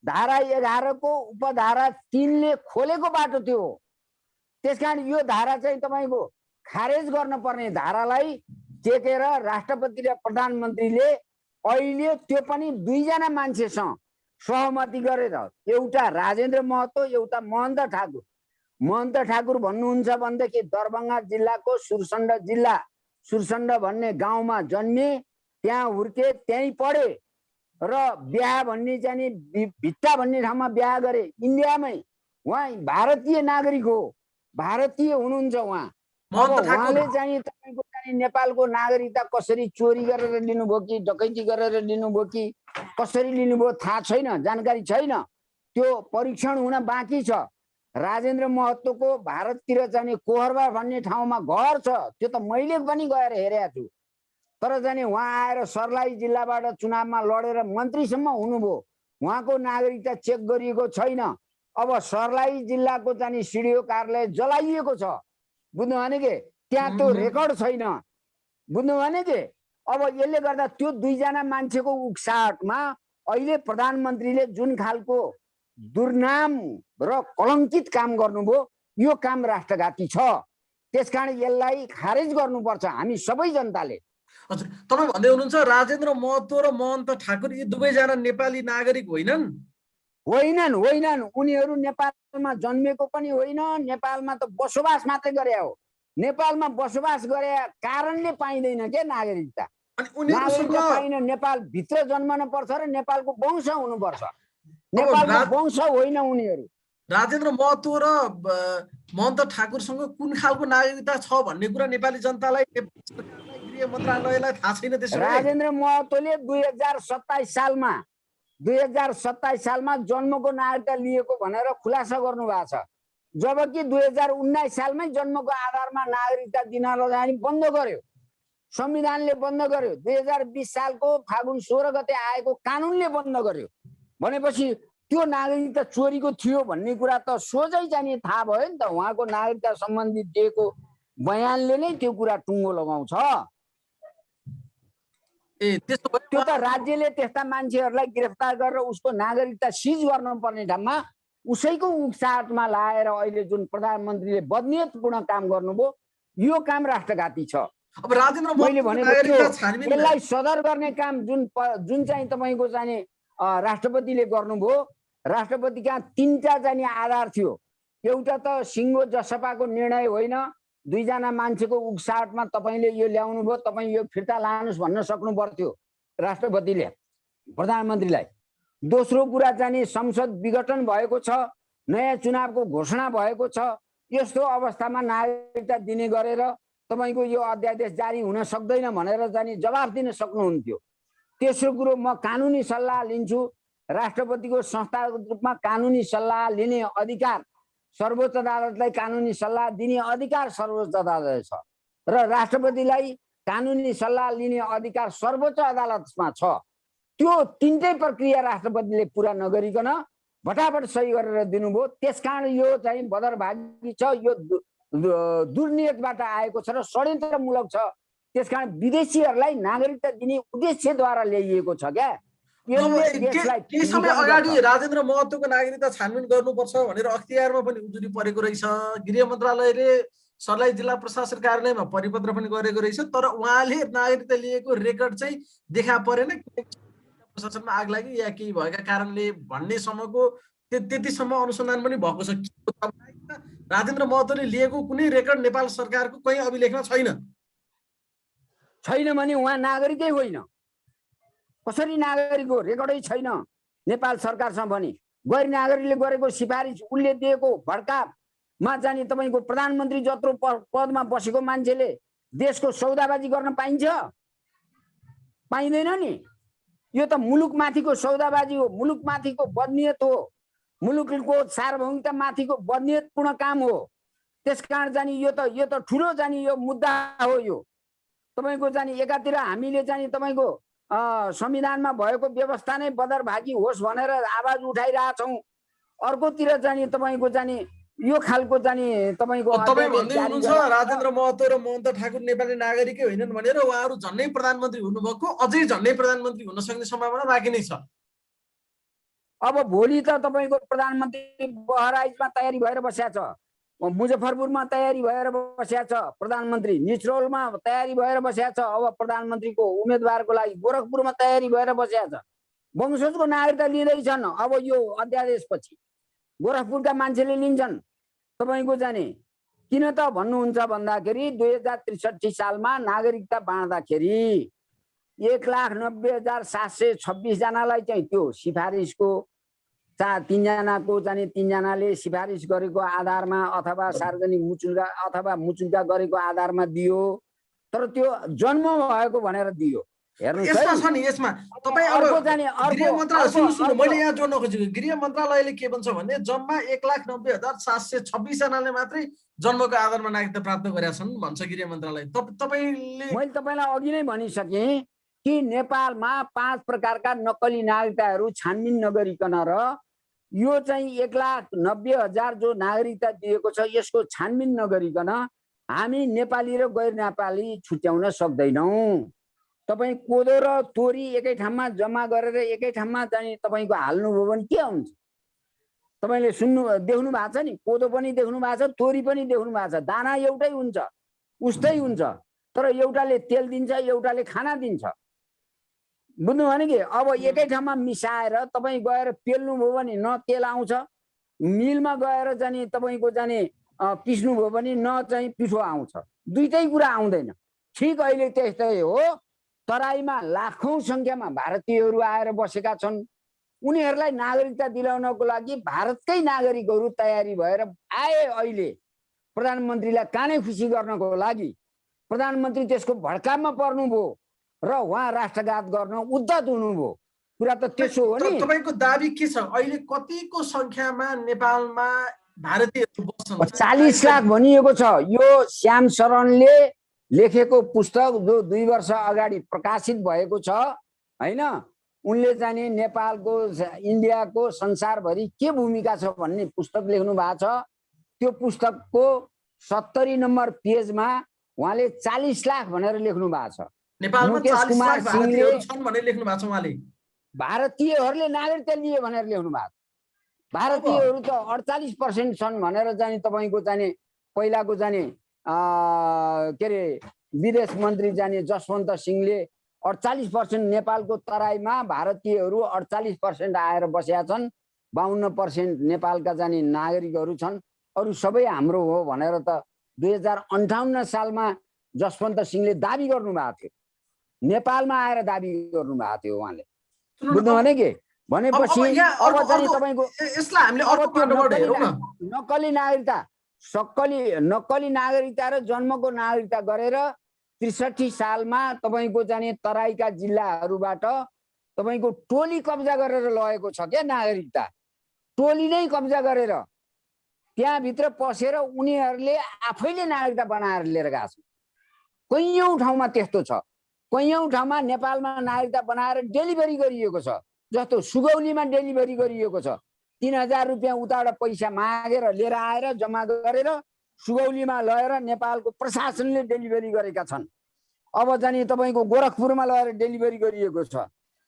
धारा 11 को उपधारा 3 ले खोलेको बाटो त्यो हो। त्यसकारण यो धारा चाहिँ तपाईँको खारेज गर्नुपर्ने धारालाई टेकेर राष्ट्रपति र प्रधानमन्त्रीले अहिले त्यो पनि 2 जना मान्छेसँग सहमति गरेर, एउटा राजेन्द्र महतो, एउटा महन्त ठाकुर। महन्त ठाकुर भन्नुहुन्छ भनेदेखि दरभंगा जिल्लाको सुरसण्ड भन्ने गाउँमा जन्मे, त्यहाँ हुर्के, त्यहीँ पढे र बिहा भन्ने चाहिँ भिट्टा भन्ने ठाउँमा बिहा गरे इन्डियामै। उहाँ भारतीय नागरिक हो, भारतीय हुनुहुन्छ उहाँ। उहाँले चाहिँ तपाईँको चाहिँ नेपालको नागरिकता कसरी चोरी गरेर लिनुभयो कि डकैती गरेर लिनुभयो कि कसरी लिनुभयो थाहा छैन, जानकारी छैन। त्यो परीक्षण हुन बाँकी छ। राजेन्द्र महतोको भारततिर चाहिँ कोहरबा भन्ने ठाउँमा घर छ, त्यो त मैले पनि गएर हेरेको छु। तर चाहिँ उहाँ आएर सर्लाही जिल्लाबाट चुनावमा लडेर मन्त्रीसम्म हुनुभयो, उहाँको नागरिकता चेक गरिएको छैन। अब सर्लाही जिल्लाको चाहिँ सिडिओ कार्यालय जलाइएको छ, बुझ्नु भने के, त्यहाँ त्यो रेकर्ड छैन, बुझ्नु भने के। अब यसले गर्दा त्यो 2 जना मान्छेको उक्साहटमा अहिले प्रधानमन्त्रीले जुन खालको दुर्नाम र कलङ्कित काम गर्नुभयो, यो काम राष्ट्रघाती छ। त्यसकारण यसलाई खारेज गर्नुपर्छ हामी सबै जनताले। हजुर, तपाईँ भन्दै हुनुहुन्छ राजेन्द्र महतो र महन्त ठाकुर यी दुवैजना नेपाली नागरिक होइनन्? होइनन्। उनीहरू नेपालमा जन्मेको पनि होइन, नेपालमा त बसोबास मात्रै गरे हो। नेपालमा बसोबास गरे कारणले पाइँदैन के नागरिकता। नागरिकता पाइन नेपाल भित्र जन्मन पर्छ र नेपालको वंश हुनुपर्छ। नेपालमा वंश होइन उनीहरू। राजेन्द्र महतो र महन्त ठाकुरसँग कुन खालको नागरिकता छ भन्ने कुरा नेपाली जनतालाई, गृह मन्त्रालयलाई थाहा छैन। त्यसो राजेन्द्र महतोले 2027 सालमा जन्मको नागरिकता लिएको भनेर खुलासा गर्नु भएको छ, जबकि 2019 सालमै जन्मको आधारमा नागरिकता दिन लगानी बन्द गर्यो, संविधानले बन्द गर्यो। 2020 सालको फागुन 16 गते आएको कानुनले बन्द गर्यो। भनेपछि त्यो नागरिकता चोरीको थियो भन्ने कुरा त सोझै जाने थाहा भयो नि त। उहाँको नागरिकता सम्बन्धी दिएको बयानले नै त्यो कुरा टुङ्गो लगाउँछ। त्यो त राज्यले त्यस्ता मान्छेहरूलाई गिरफ्तार गरेर उसको नागरिकता सिज गर्नुपर्ने ठाउँमा उसैको उक्साहटमा लाएर अहिले जुन प्रधानमन्त्रीले बदनियतपूर्ण काम गर्नुभयो, यो काम राष्ट्रघाती छ। अब राजेन्द्र मैले भनेको यसलाई सदर गर्ने काम जुन चाहिँ तपाईँको चाहिँ राष्ट्रपतिले गर्नुभयो, राष्ट्रपतिका 3टा चाहिँ आधार थियो। एउटा त सिङ्गो जसपाको निर्णय होइन, 2 जना मान्छेको उक्साहटमा तपाईँले यो ल्याउनु भयो, तपाईँ यो फिर्ता लानुहोस् भन्न सक्नु पर्थ्यो राष्ट्रपतिले प्रधानमन्त्रीलाई। दोस्रो कुरा चाहिँ संसद विघटन भएको छ, नयाँ चुनावको घोषणा भएको छ। यस्तो अवस्थामा नागरिकता दिने गरेर तपाईँको यो अध्यादेश जारी हुन सक्दैन भनेर चाहिँ जवाफ दिन सक्नुहुन्थ्यो। तेस्रो कुरो, म कानुनी सल्लाह लिन्छु। राष्ट्रपतिको संस्थागत रूपमा कानुनी सल्लाह लिने अधिकार सर्वोच्च अदालतलाई कानुनी सल्लाह दिने अधिकार सर्वोच्च अदालत छ र राष्ट्रपतिलाई कानुनी सल्लाह लिने अधिकार सर्वोच्च अदालतमा छ। त्यो 3टै प्रक्रिया राष्ट्रपतिले पुरा नगरिकन फटाफट सही गरेर दिनुभयो। त्यसकारण यो चाहिँ बदरभागी छ, यो दुर्नियतबाट आएको छ र षड्यन्त्रमूलक छ। त्यसकारण विदेशीहरूलाई नागरिकता दिने उद्देश्यद्वारा ल्याइएको छ क्या। यसले देशलाई केही समय विघटन अगाडि गर्छ। राजेन्द्र महतोको नागरिकता छानबिन गर्नुपर्छ भनेर अख्तियारमा पनि उजुरी परेको रहेछ। गृह मन्त्रालयले सर्लाही जिल्ला प्रशासन कार्यालयमा परिपत्र पनि गरेको रहेछ, तर उहाँले नागरिकता लिएको रेकर्ड चाहिँ देखा परेन, प्रशासनमा आग लागि या केही भएका कारणले भन्नेसम्मको त्यतिसम्म अनुसन्धान पनि भएको छ। राजेन्द्र महतोले लिएको कुनै रेकर्ड नेपाल सरकारको कहीँ अभिलेखमा छैन। छैन भने उहाँ नागरिकै होइन। कसरी नागरिक हो? रेकर्डै छैन नेपाल सरकारसँग पनि। गैर नागरिकले गरेको सिफारिस, उसले दिएको भड्कामा जाने तपाईँको प्रधानमन्त्री जत्रो पदमा बसेको मान्छेले देशको सौदाबाजी गर्न पाइन्छ? पाइँदैन नि। यो त मुलुकमाथिको सौदाबाजी हो, मुलुकमाथिको बदनियत हो, मुलुकको सार्वभौमिकता माथिको बदनियतपूर्ण काम हो। त्यसकारण जाने यो त ठुलो जाने यो मुद्दा हो। यो तपाईँको जाने एकातिर हामीले जाने तपाईँको संविधानमा भएको व्यवस्था नै बदरभागी होस् भनेर आवाज उठाइरहेछौँ, अर्कोतिर जाने तपाईँको जाने यो खालको जाने तपाईँको तपाईँ भन्दै हुनुहुन्छ राजेन्द्र महतो र महन्त ठाकुर नेपाली नागरिकै होइनन् भनेर, उहाँहरू झन्डै प्रधानमन्त्री हुनुभएको, अझै झन्डै प्रधानमन्त्री हुन सक्ने सम्भावना बाँकी नै छ। अब भोलि त तपाईँको प्रधानमन्त्री बहराइचमा तयारी भएर बसेको छ, मुजफ्फरपुरमा तयारी भएर बसेको छ प्रधानमन्त्री, निचरौलमा तयारी भएर बसेको छ अब प्रधानमन्त्रीको उम्मेदवारको लागि, गोरखपुरमा तयारी भएर बसेको छ। वंशजको नागरिकता लिँदैछन् अब यो अध्यादेशपछि, गोरखपुरका मान्छेले लिन्छन्। तपाईँको जाने किन त भन्नुहुन्छ भन्दाखेरि 2063 सालमा नागरिकता बाँड्दाखेरि 1,90,726 जनालाई चाहिँ त्यो सिफारिसको 3 जनाको जाने 3 जनाले सिफारिस गरेको आधारमा अथवा सार्वजनिक मुचुल्का अथवा मुचुल्का गरेको आधारमा दियो, तर त्यो जन्म भएको भनेर दियो। यसमा छ नि, यसमा तपाईँ अब गृह मन्त्रालय सुन्नु, मैले यहाँ जोड्न खोजेको गृह मन्त्रालयले के भन्छ भने जम्मा 1,90,726 जनाले मात्रै जन्मको आधारमा नागरिकता प्राप्त गरेका छन् भन्छ गृह मन्त्रालय। तपाईले मैले तपाईँलाई अघि नै भनिसकेँ कि नेपालमा 5 प्रकारका नक्कली नागरिकताहरू छानबिन नगरिकन र यो चाहिँ 1,90,000 जो नागरिकता दिएको छ यसको छानबिन नगरिकन हामी नेपाली र गैर नेपाली छुट्याउन सक्दैनौँ। तपाईँ कोदो र तोरी एकै ठाउँमा जम्मा गरेर एकै ठाउँमा चाहिँ तपाईँको हाल्नुभयो भने के हुन्छ? तपाईँले देख्नु भएको छ नि, कोदो पनि देख्नु भएको छ, तोरी पनि देख्नु भएको छ, दाना एउटै हुन्छ, उस्तै हुन्छ, तर एउटाले तेल दिन्छ, एउटाले खाना दिन्छ। बुझ्नु भने कि अब एकै ठाउँमा मिसाएर तपाईँ गएर पेल्नुभयो भने न तेल आउँछ, मिलमा गएर जाने तपाईँको जाने पिस्नुभयो भने न चाहिँ पिठो आउँछ, दुईटै कुरा आउँदैन। ठिक अहिले त्यस्तै हो, तराईमा लाखौं संख्यामा भारतीयहरू आएर बसेका छन्। उनीहरूलाई नागरिकता दिलाउनको लागि भारतकै नागरिकहरू तयारी भएर आए। अहिले प्रधानमन्त्रीलाई कानै खुसी गर्नको लागि प्रधानमन्त्री त्यसको भड्काममा पर्नुभयो र उहाँ राष्ट्रघात गर्न उद्धत हुनुभयो। कुरा त त्यसो हो नि। तपाईको दाबी के छ? अहिले कतिको संख्यामा नेपालमा भारतीयहरू बस्छन्? 40 लाख भनिएको छ। यो श्याम शरणले लेखेको पुस्तक जो 2 वर्ष अगाडि प्रकाशित भएको छ हैन, उनले चाहिँ नेपालको इन्डियाको संसारभरि के भूमिका छ भन्ने पुस्तक लेख्नु भएको छ। त्यो पुस्तकको 70 नम्बर पेजमा उहाँले 40 लाख भनेर लेख्नु भएको छ। नेपालमा 40 लाख भारतीयहरू छन् भनेर लेख्नु भएको छ उहाँले। भारतीयहरूले नागरिकता लिए भनेर लेख्नु भएको छ। भारतीयहरू त 48% छन् भनेर जाने तपाईको जाने पहिलाको जाने के अरे विदेश मन्त्री जाने जसवन्त सिंहले 48% नेपालको तराईमा भारतीयहरू 48% आएर बसेका छन्, 52% नेपालका जाने नागरिकहरू छन्, अरू सबै हाम्रो हो भनेर त 2058 सालमा जसवन्त सिंहले दाबी गर्नुभएको थियो। नेपालमा आएर दाबी गर्नुभएको थियो उहाँले। बुझ्नु भने के भनेपछि अब चाहिँ तपाईको यसलाई हामीले अर्को बाटोबाट हेरौँ न। नक्कली नागरिकता र जन्मको नागरिकता गरेर 63 सालमा तपाईको जाने तराईका जिल्लाहरूबाट तपाईको टोली कब्जा गरेर लगेको छ क्या नागरिकता। टोली नै कब्जा गरेर त्यहाँभित्र पसेर उनीहरूले आफैले नागरिकता बनाएर लिएर गएका छन्। कैयौँ ठाउँमा त्यस्तो छ। कैयौँ ठाउँमा नेपालमा नागरिकता बनाएर डेलिभरी गरिएको छ। जस्तो सुगौलीमा डेलिभरी गरिएको छ। 3000 रुपियाँ उताबाट पैसा मागेर लिएर आएर जम्मा गरेर सुगौलीमा लगेर नेपालको प्रशासनले डेलिभरी गरेका छन्। अब जाने तपाईको गोरखपुरमा लगेर डेलिभरी गरिएको छ।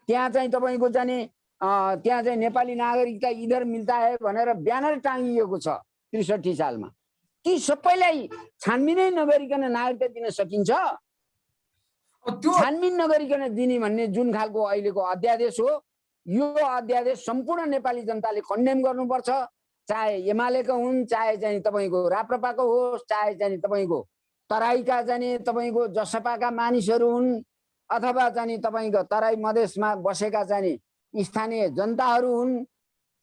त्यहाँ चाहिँ तपाईँको चाहिँ त्यहाँ चाहिँ नेपाली नागरिकता इधर मिल्ता है भनेर ब्यानर टाँगिएको छ ६३ सालमा। ती सबैलाई छानबिनै नगरिकन नागरिकता दिन सकिन्छ? त्यो छानबिन नगरिकन दिने भन्ने जुन खालको अहिलेको अध्यादेश हो, यो अध्यादेश सम्पूर्ण नेपाली जनताले कन्डेम गर्नुपर्छ। चाहे एमालेका हुन्, चाहे चाहिँ तपाईँको राप्रपाको होस्, चाहे चाहिँ तपाईँको तराईका चाहिँ तपाईँको जसपाका मानिसहरू हुन्, अथवा चाहिँ तपाईँको तराई मधेसमा बसेका चाहिँ स्थानीय जनताहरू हुन्,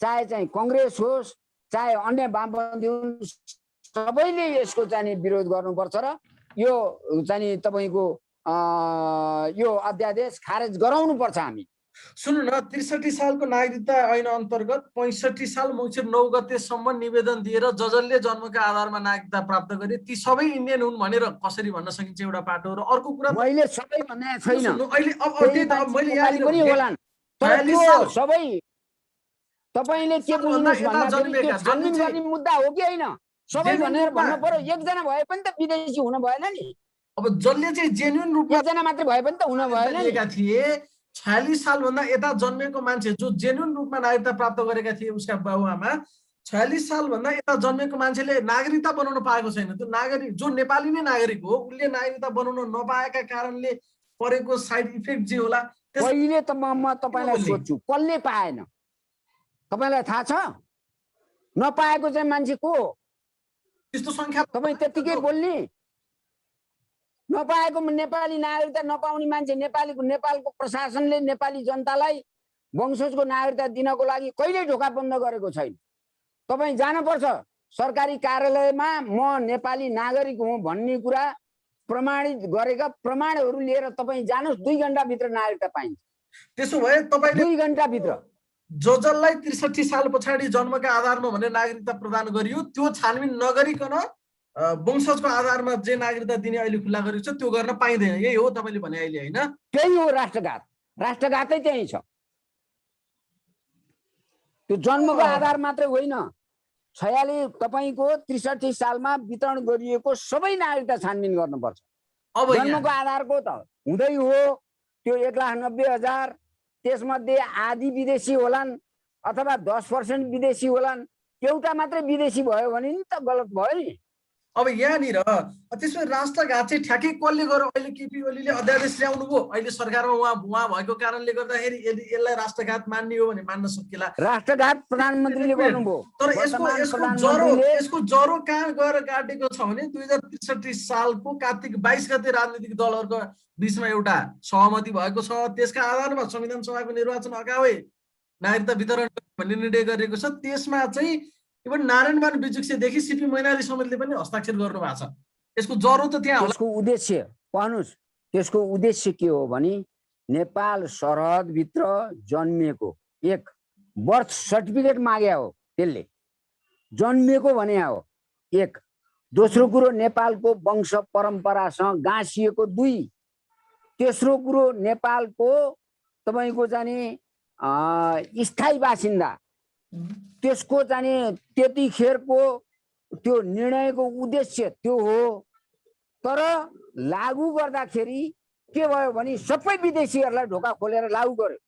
चाहे चाहिँ कङ्ग्रेस होस्, चाहे अन्य वामपन्थी हुन्, सबैले यसको चाहिँ विरोध गर्नुपर्छ र यो चाहिँ तपाईँको यो अध्यादेश खारेज गराउनुपर्छ। हामी सुन्नु न, ६३ सालको नागरिकता ऐन अन्तर्गत ६५ साल मङ्सिर ९ गतेसम्म निवेदन दिएर जसले जन्मका आधारमा नागरिकता प्राप्त गरे ती सबै इन्डियन हुन् भनेर कसरी भन्न सकिन्छ? एउटा पाटो। र अर्को कुरा मैले सबै भनेको छैन, अहिले मैले पनि होलान्, तर त्यो सबै तपाईँले के बुझ्नुहोस् भन्दाखेरि त्यो छानबिन गर्ने मुद्दा हो कि होइन सबै भनेर भन्नु पर्यो। एकजना भए पनि त विदेशी हुन भएन नि। अब जसले चाहिँ जेन्युन रूपमा एकजना मात्रै भए पनि त हुन भएन नि। थिए ४६ सालभन्दा यता जन्मेको मान्छे जो जेन्युन रूपमा नागरिकता प्राप्त गरेका थिए, उसका बाबुआमा ४६ सालभन्दा यता जन्मेको मान्छेले नागरिकता बनाउन पाएको छैन। त्यो नागरिक जो नेपाली नै नागरिक हो, उसले नागरिकता बनाउन नपाएका कारणले परेको साइड इफेक्ट जे होला। पहिले त म तपाईँलाई सोध्छु, कसले पाएन? तपाईँलाई थाहा छ? नपाएको चाहिँ मान्छे को हो? त्यस्तो संख्या तपाईँ त्यतिकै बोल्ने? नपाएको नेपाली नागरिकता नपाउने मान्छे नेपालको प्रशासनले नेपाली जनतालाई वंशजको नागरिकता दिनको लागि कहिल्यै ढोका बन्द गरेको छैन। तपाईँ जानुपर्छ सरकारी कार्यालयमा, म नेपाली नागरिक हुँ भन्ने कुरा प्रमाणित गरेका प्रमाणहरू लिएर तपाईँ जानुहोस्, 2 घण्टाभित्र नागरिकता पाइन्छ। त्यसो भए तपाईँले 2 घण्टाभित्र जसलाई ६३ साल पछाडि जन्मका आधारमा भने नागरिकता प्रदान गरियो, त्यो छानबिन नगरिकन वंशजको आधारमा जे नागरिकता दिने अहिले खुल्ला गरेको छ त्यो गर्न पाइँदैन। यही हो तपाईँले भने अहिले, होइन? त्यही हो राष्ट्रघात। राष्ट्रघातै त्यही छ। त्यो जन्मको आधार मात्रै होइन, तपाईँको ६३ सालमा वितरण गरिएको सबै नागरिकता छानबिन गर्नुपर्छ। अब जन्मको आधारको त हुँदै हो त्यो 1,90,000, त्यसमध्ये आधी विदेशी होलान् अथवा 10% विदेशी होलान्। एउटा मात्रै विदेशी भयो भने नि त गलत भयो नि। अब यहाँनिर त्यसमा राष्ट्रघात चाहिँ ठ्याक्कै कसले गर्यो? अहिले केपी ओलीले अध्यादेश ल्याउनु भयो, अहिले सरकारमा उहाँ भएको कारणले गर्दाखेरि यदि यसलाई राष्ट्रघात मान्ने हो भने मान्न सकिएला। राष्ट्रघात प्रधानमन्त्रीले गर्नुभयो। तर यसको जरो कहाँ गएर काटेको छ भने 2063 सालको कार्तिक 22 गते राजनीतिक दलहरूको बीचमा एउटा सहमति भएको छ। त्यसका आधारमा संविधान सभाको निर्वाचन अगावै नागरिकता वितरण भन्ने निर्णय गरेको छ। त्यसमा चाहिँ इभन नारायणमान विजुक्सेदेखि सीपी मैनाली समेतले पनि हस्ताक्षर गर्नु भएको छ। यसको जरो त त्यहाँ होला। त्यसको उद्देश्य भन्नुहोस्, त्यसको उद्देश्य के हो भने नेपाल सरहदभित्र जन्मिएको एक बर्थ सर्टिफिकेट माग्या हो, त्यसले जन्मिएको भने हो एक। दोस्रो कुरो नेपालको वंश परम्परासँग गाँसिएको 2। तेस्रो कुरो नेपालको तपाईँको जाने स्थायी बासिन्दा, त्यसको जाने त्यतिखेरको त्यो निर्णयको उद्देश्य त्यो हो। तर लागू गर्दाखेरि के भयो भने सबै विदेशीहरूलाई ढोका खोलेर लागू गर्यो।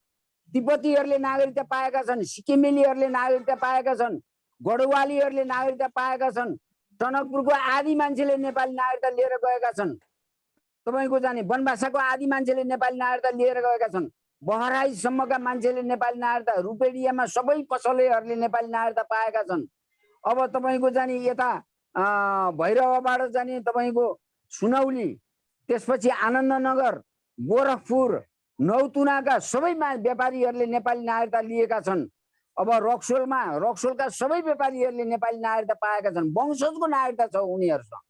तिब्बतीहरूले नागरिकता पाएका छन्, सिक्किमेलीहरूले नागरिकता पाएका छन्, गढवालीहरूले नागरिकता पाएका छन्, टनकपुरको आदि मान्छेले नेपाली नागरिकता लिएर गएका छन्, तपाईँको जाने बनभाषाको आदि मान्छेले नेपाली नागरिकता लिएर गएका छन्, बहराइचसम्मका मान्छेले नेपाली नागरिकता, रूपेडियामा सबै पसलेहरूले नेपाली नागरिकता पाएका छन्। अब तपाईँको जाने यता भैरवबाट जाने तपाईँको सुनौली, त्यसपछि आनन्दनगर, गोरखपुर, नौतुनाका सबै व्यापारीहरूले नेपाली नागरिकता लिएका छन्। अब रक्सोलका सबै व्यापारीहरूले नेपाली नागरिकता पाएका छन्, वंशजको नागरिकता छ उनीहरूसँग।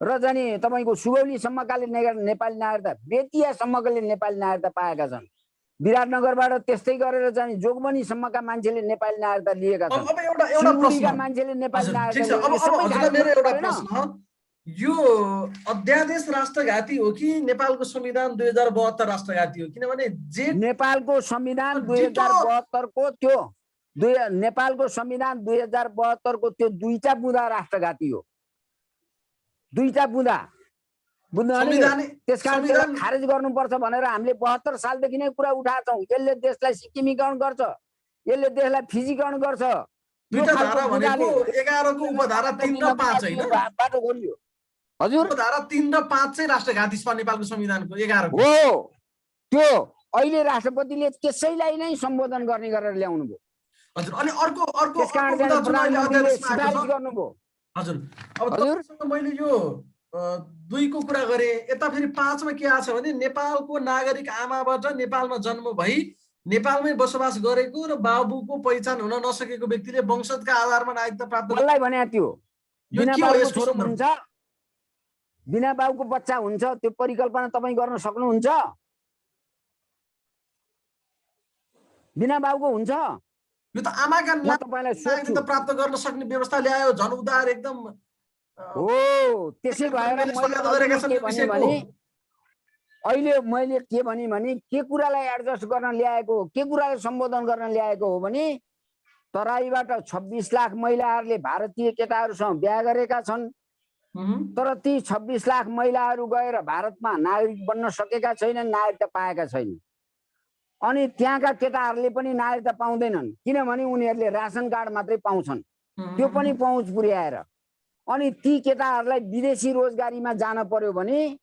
र जाने तपाईँको सुगौलीसम्मकाले नेपाली नागरिकता, बेतियासम्मकाले नेपाली नागरिकता पाएका छन्। विराटनगरबाट त्यस्तै गरेर जाने जोगबनीसम्मका मान्छेले नेपाली नागरिकता लिएका छन्। अब एउटा प्रश्न मान्छेले नेपाली नागरिकता लिएका छन्। अब मेरो एउटा प्रश्न, यो अध्यादेश राष्ट्रघाती हो कि नेपालको संविधान 2072 राष्ट्रघाती हो? किनभने जे नेपालको संविधान 2072 को त्यो नेपालको संविधान 2072 को त्यो 2टा बुँदा राष्ट्रघाती हो। 2टा बुँदा बुझ्नु संविधान त्यसकारण त्यसलाई खारेज गर्नुपर्छ भनेर हामीले 72 सालदेखि नै कुरा उठाएको छौँ। यसले देशलाई सिक्किमीकरण गर्छ, यसले देशलाई फिजीकरण गर्छ। दुईटा धारा भनेको 11 को उपधारा 3 र 5 हैन? बाटो खोलियो। हजुर, उपधारा 3 र 5 चाहिँ राष्ट्रघाती छ नेपालको संविधानको 11 को। हो, त्यो अहिले राष्ट्रपतिले त्यसैलाई नै सम्बोधन गर्ने गरेर ल्याउनु भयो। हजुर, अनि अर्को त्यसकारण मुद्दा जुन अहिले प्रधानमन्त्रीले अध्यादेशमा आएको सिफारिस छ। गर्नुभयो। हजुर, अब तपाईसँग मैले यो 2 को कुरा गरेँ, यता फेरि 5 मा के आछ भने नेपालको नागरिक आमाबाट नेपालमा जन्म भई नेपालमै बसोबास गरेको र बाबुको पहिचान हुन नसकेको व्यक्तिले वंशजका आधारमा नागरिकता प्राप्त गर्ने। कसलाई भने त्यो यो बिना के हो बाबुको यसको छोरो सन्दर्भ? हुन्छ, बिना बाबुको बच्चा हुन्छ, त्यो परिकल्पना तपाईँ गर्न सक्नुहुन्छ? बिना बाबुको हुन्छ? यो त आमाका म तपाईलाई सोध्छु। नागरिकता प्राप्त गर्न सक्ने व्यवस्था ल्यायो, झन् उदार एकदम। हो, त्यसै भएर मैले अहिले मैले के भने के कुरालाई एडजस्ट गर्न ल्याएको हो, के कुरालाई सम्बोधन गर्न ल्याएको हो भने तराईबाट 26 लाख महिलाहरूले भारतीय केटाहरूसँग बिहा गरेका छन्, तर ती 26 लाख महिलाहरू गएर भारतमा नागरिक बन्न सकेका छैनन्, नागरिकता पाएका छैनन्। अनि त्यहाँका केटाहरूले पनि नागरिकता पाउँदैनन्, किनभने उनीहरूले रासन कार्ड मात्रै पाउँछन्, त्यो पनि पहुँच पुर्याएर। अनि ती केटाहरूलाई विदेशी रोजगारीमा जान पर्यो भने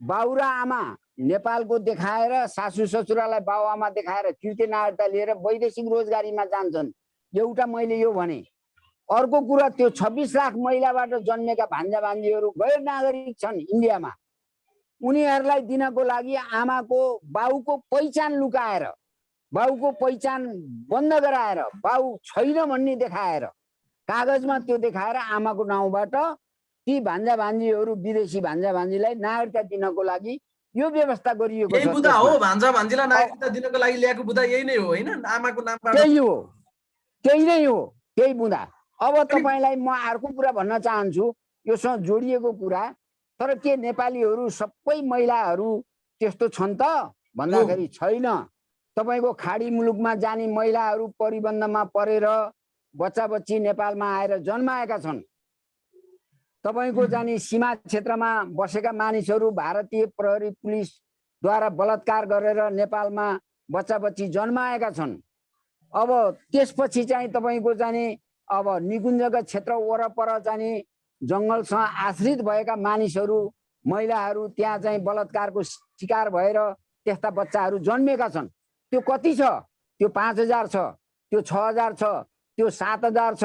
बाउ र आमा नेपालको देखाएर, सासू ससुरालाई बाउ आमा देखाएर फिर्ते नागरिकता लिएर वैदेशिक रोजगारीमा जान्छन्। एउटा मैले यो भने। अर्को कुरा, त्यो 26 लाख महिलाबाट जन्मेका भान्जा भान्जीहरू गैर नागरिक छन् इन्डियामा, उनीहरूलाई दिनको लागि आमाको बाउको पहिचान लुकाएर, बाउको पहिचान बन्द गराएर, बाउ छैन भन्ने देखाएर, कागजमा त्यो देखाएर आमाको नाउँबाट ती भान्जा भान्जीहरू, विदेशी भान्जा भान्जीलाई नागरिकता दिनको लागि यो व्यवस्था गरिएको छ। यही बुदा हो, भान्जा भान्जीलाई नागरिकता दिनको लागि ल्याएको बुदा यही नै हो हैन? आमाको नामबाट त्यही हो, त्यही नै हो, त्यही बुदा। अब तपाईलाई म अर्को कुरा भन्न चाहन्छु, योसँग जोडिएको कुरा। तर के नेपालीहरू सबै महिलाहरू त्यस्तो छन् त भन्दाखेरि छैन। तपाईको खाडी मुलुकमा जाने महिलाहरू परिबन्धमा परेर बच्चा बच्ची नेपालमा आएर जन्माएका छन्। तपाईको जाने सीमा क्षेत्रमा बसेका मानिसहरू भारतीय प्रहरी पुलिसद्वारा बलात्कार गरेर नेपालमा बच्चा बच्ची जन्माएका छन्। अब त्यसपछि चाहिँ तपाईको जाने अब निकुञ्जका क्षेत्र वरपर जाने जङ्गलसँग आश्रित भएका मानिसहरू, महिलाहरू त्यहाँ चाहिँ बलात्कारको शिकार भएर त्यस्ता बच्चाहरू जन्मेका छन्। त्यो कति छ? त्यो 5000 छ, त्यो 6000 छ, त्यो 7000 छ।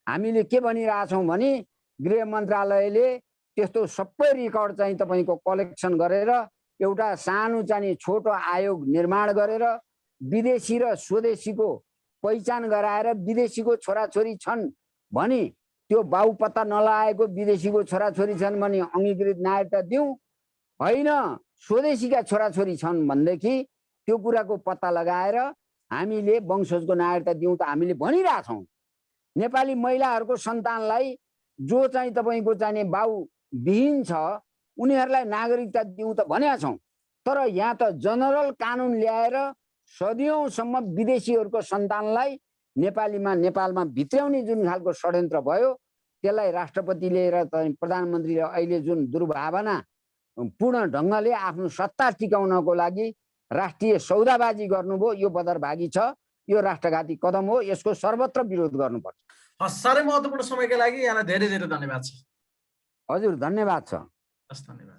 हामीले के भनिरहेछौँ भने गृह मन्त्रालयले त्यस्तो सबै रेकर्ड चाहिँ तपाईँको कलेक्सन गरेर एउटा सानो चाहिँ छोटो आयोग निर्माण गरेर विदेशी र स्वदेशीको पहिचान गराएर विदेशीको छोराछोरी छन् भने त्यो बाउ पत्ता नलागेको विदेशीको छोराछोरी छन् भने अङ्गीकृत नागरिकता दिउँ, होइन स्वदेशीका छोराछोरी छन् भनेदेखि त्यो कुराको पत्ता लगाएर हामीले वंशजको नागरिकता दिउँ त हामीले भनिरहेछौँ। नेपाली महिलाहरूको सन्तानलाई जो चाहिँ तपाईँको चाहिने बाउ विहीन छ उनीहरूलाई नागरिकता दिउँ त भनेका छौँ। तर यहाँ त जनरल कानुन ल्याएर सदियौँसम्म विदेशीहरूको सन्तानलाई नेपालमा भित्र्याउने जुन खालको षड्यन्त्र भयो त्यसलाई राष्ट्रपतिले र प्रधानमन्त्रीले अहिले जुन दुर्भावना पूर्ण ढङ्गले आफ्नो सत्ता टिकाउनको लागि राष्ट्रिय सौदाबाजी गर्नुभयो, यो बदरभागी छ, यो राष्ट्रघाती कदम हो, यसको सर्वत्र विरोध गर्नुपर्छ। साह्रै महत्त्वपूर्ण समयका लागि यहाँलाई धेरै धेरै धन्यवाद छ। हजुर, धन्यवाद छ। धन्यवाद।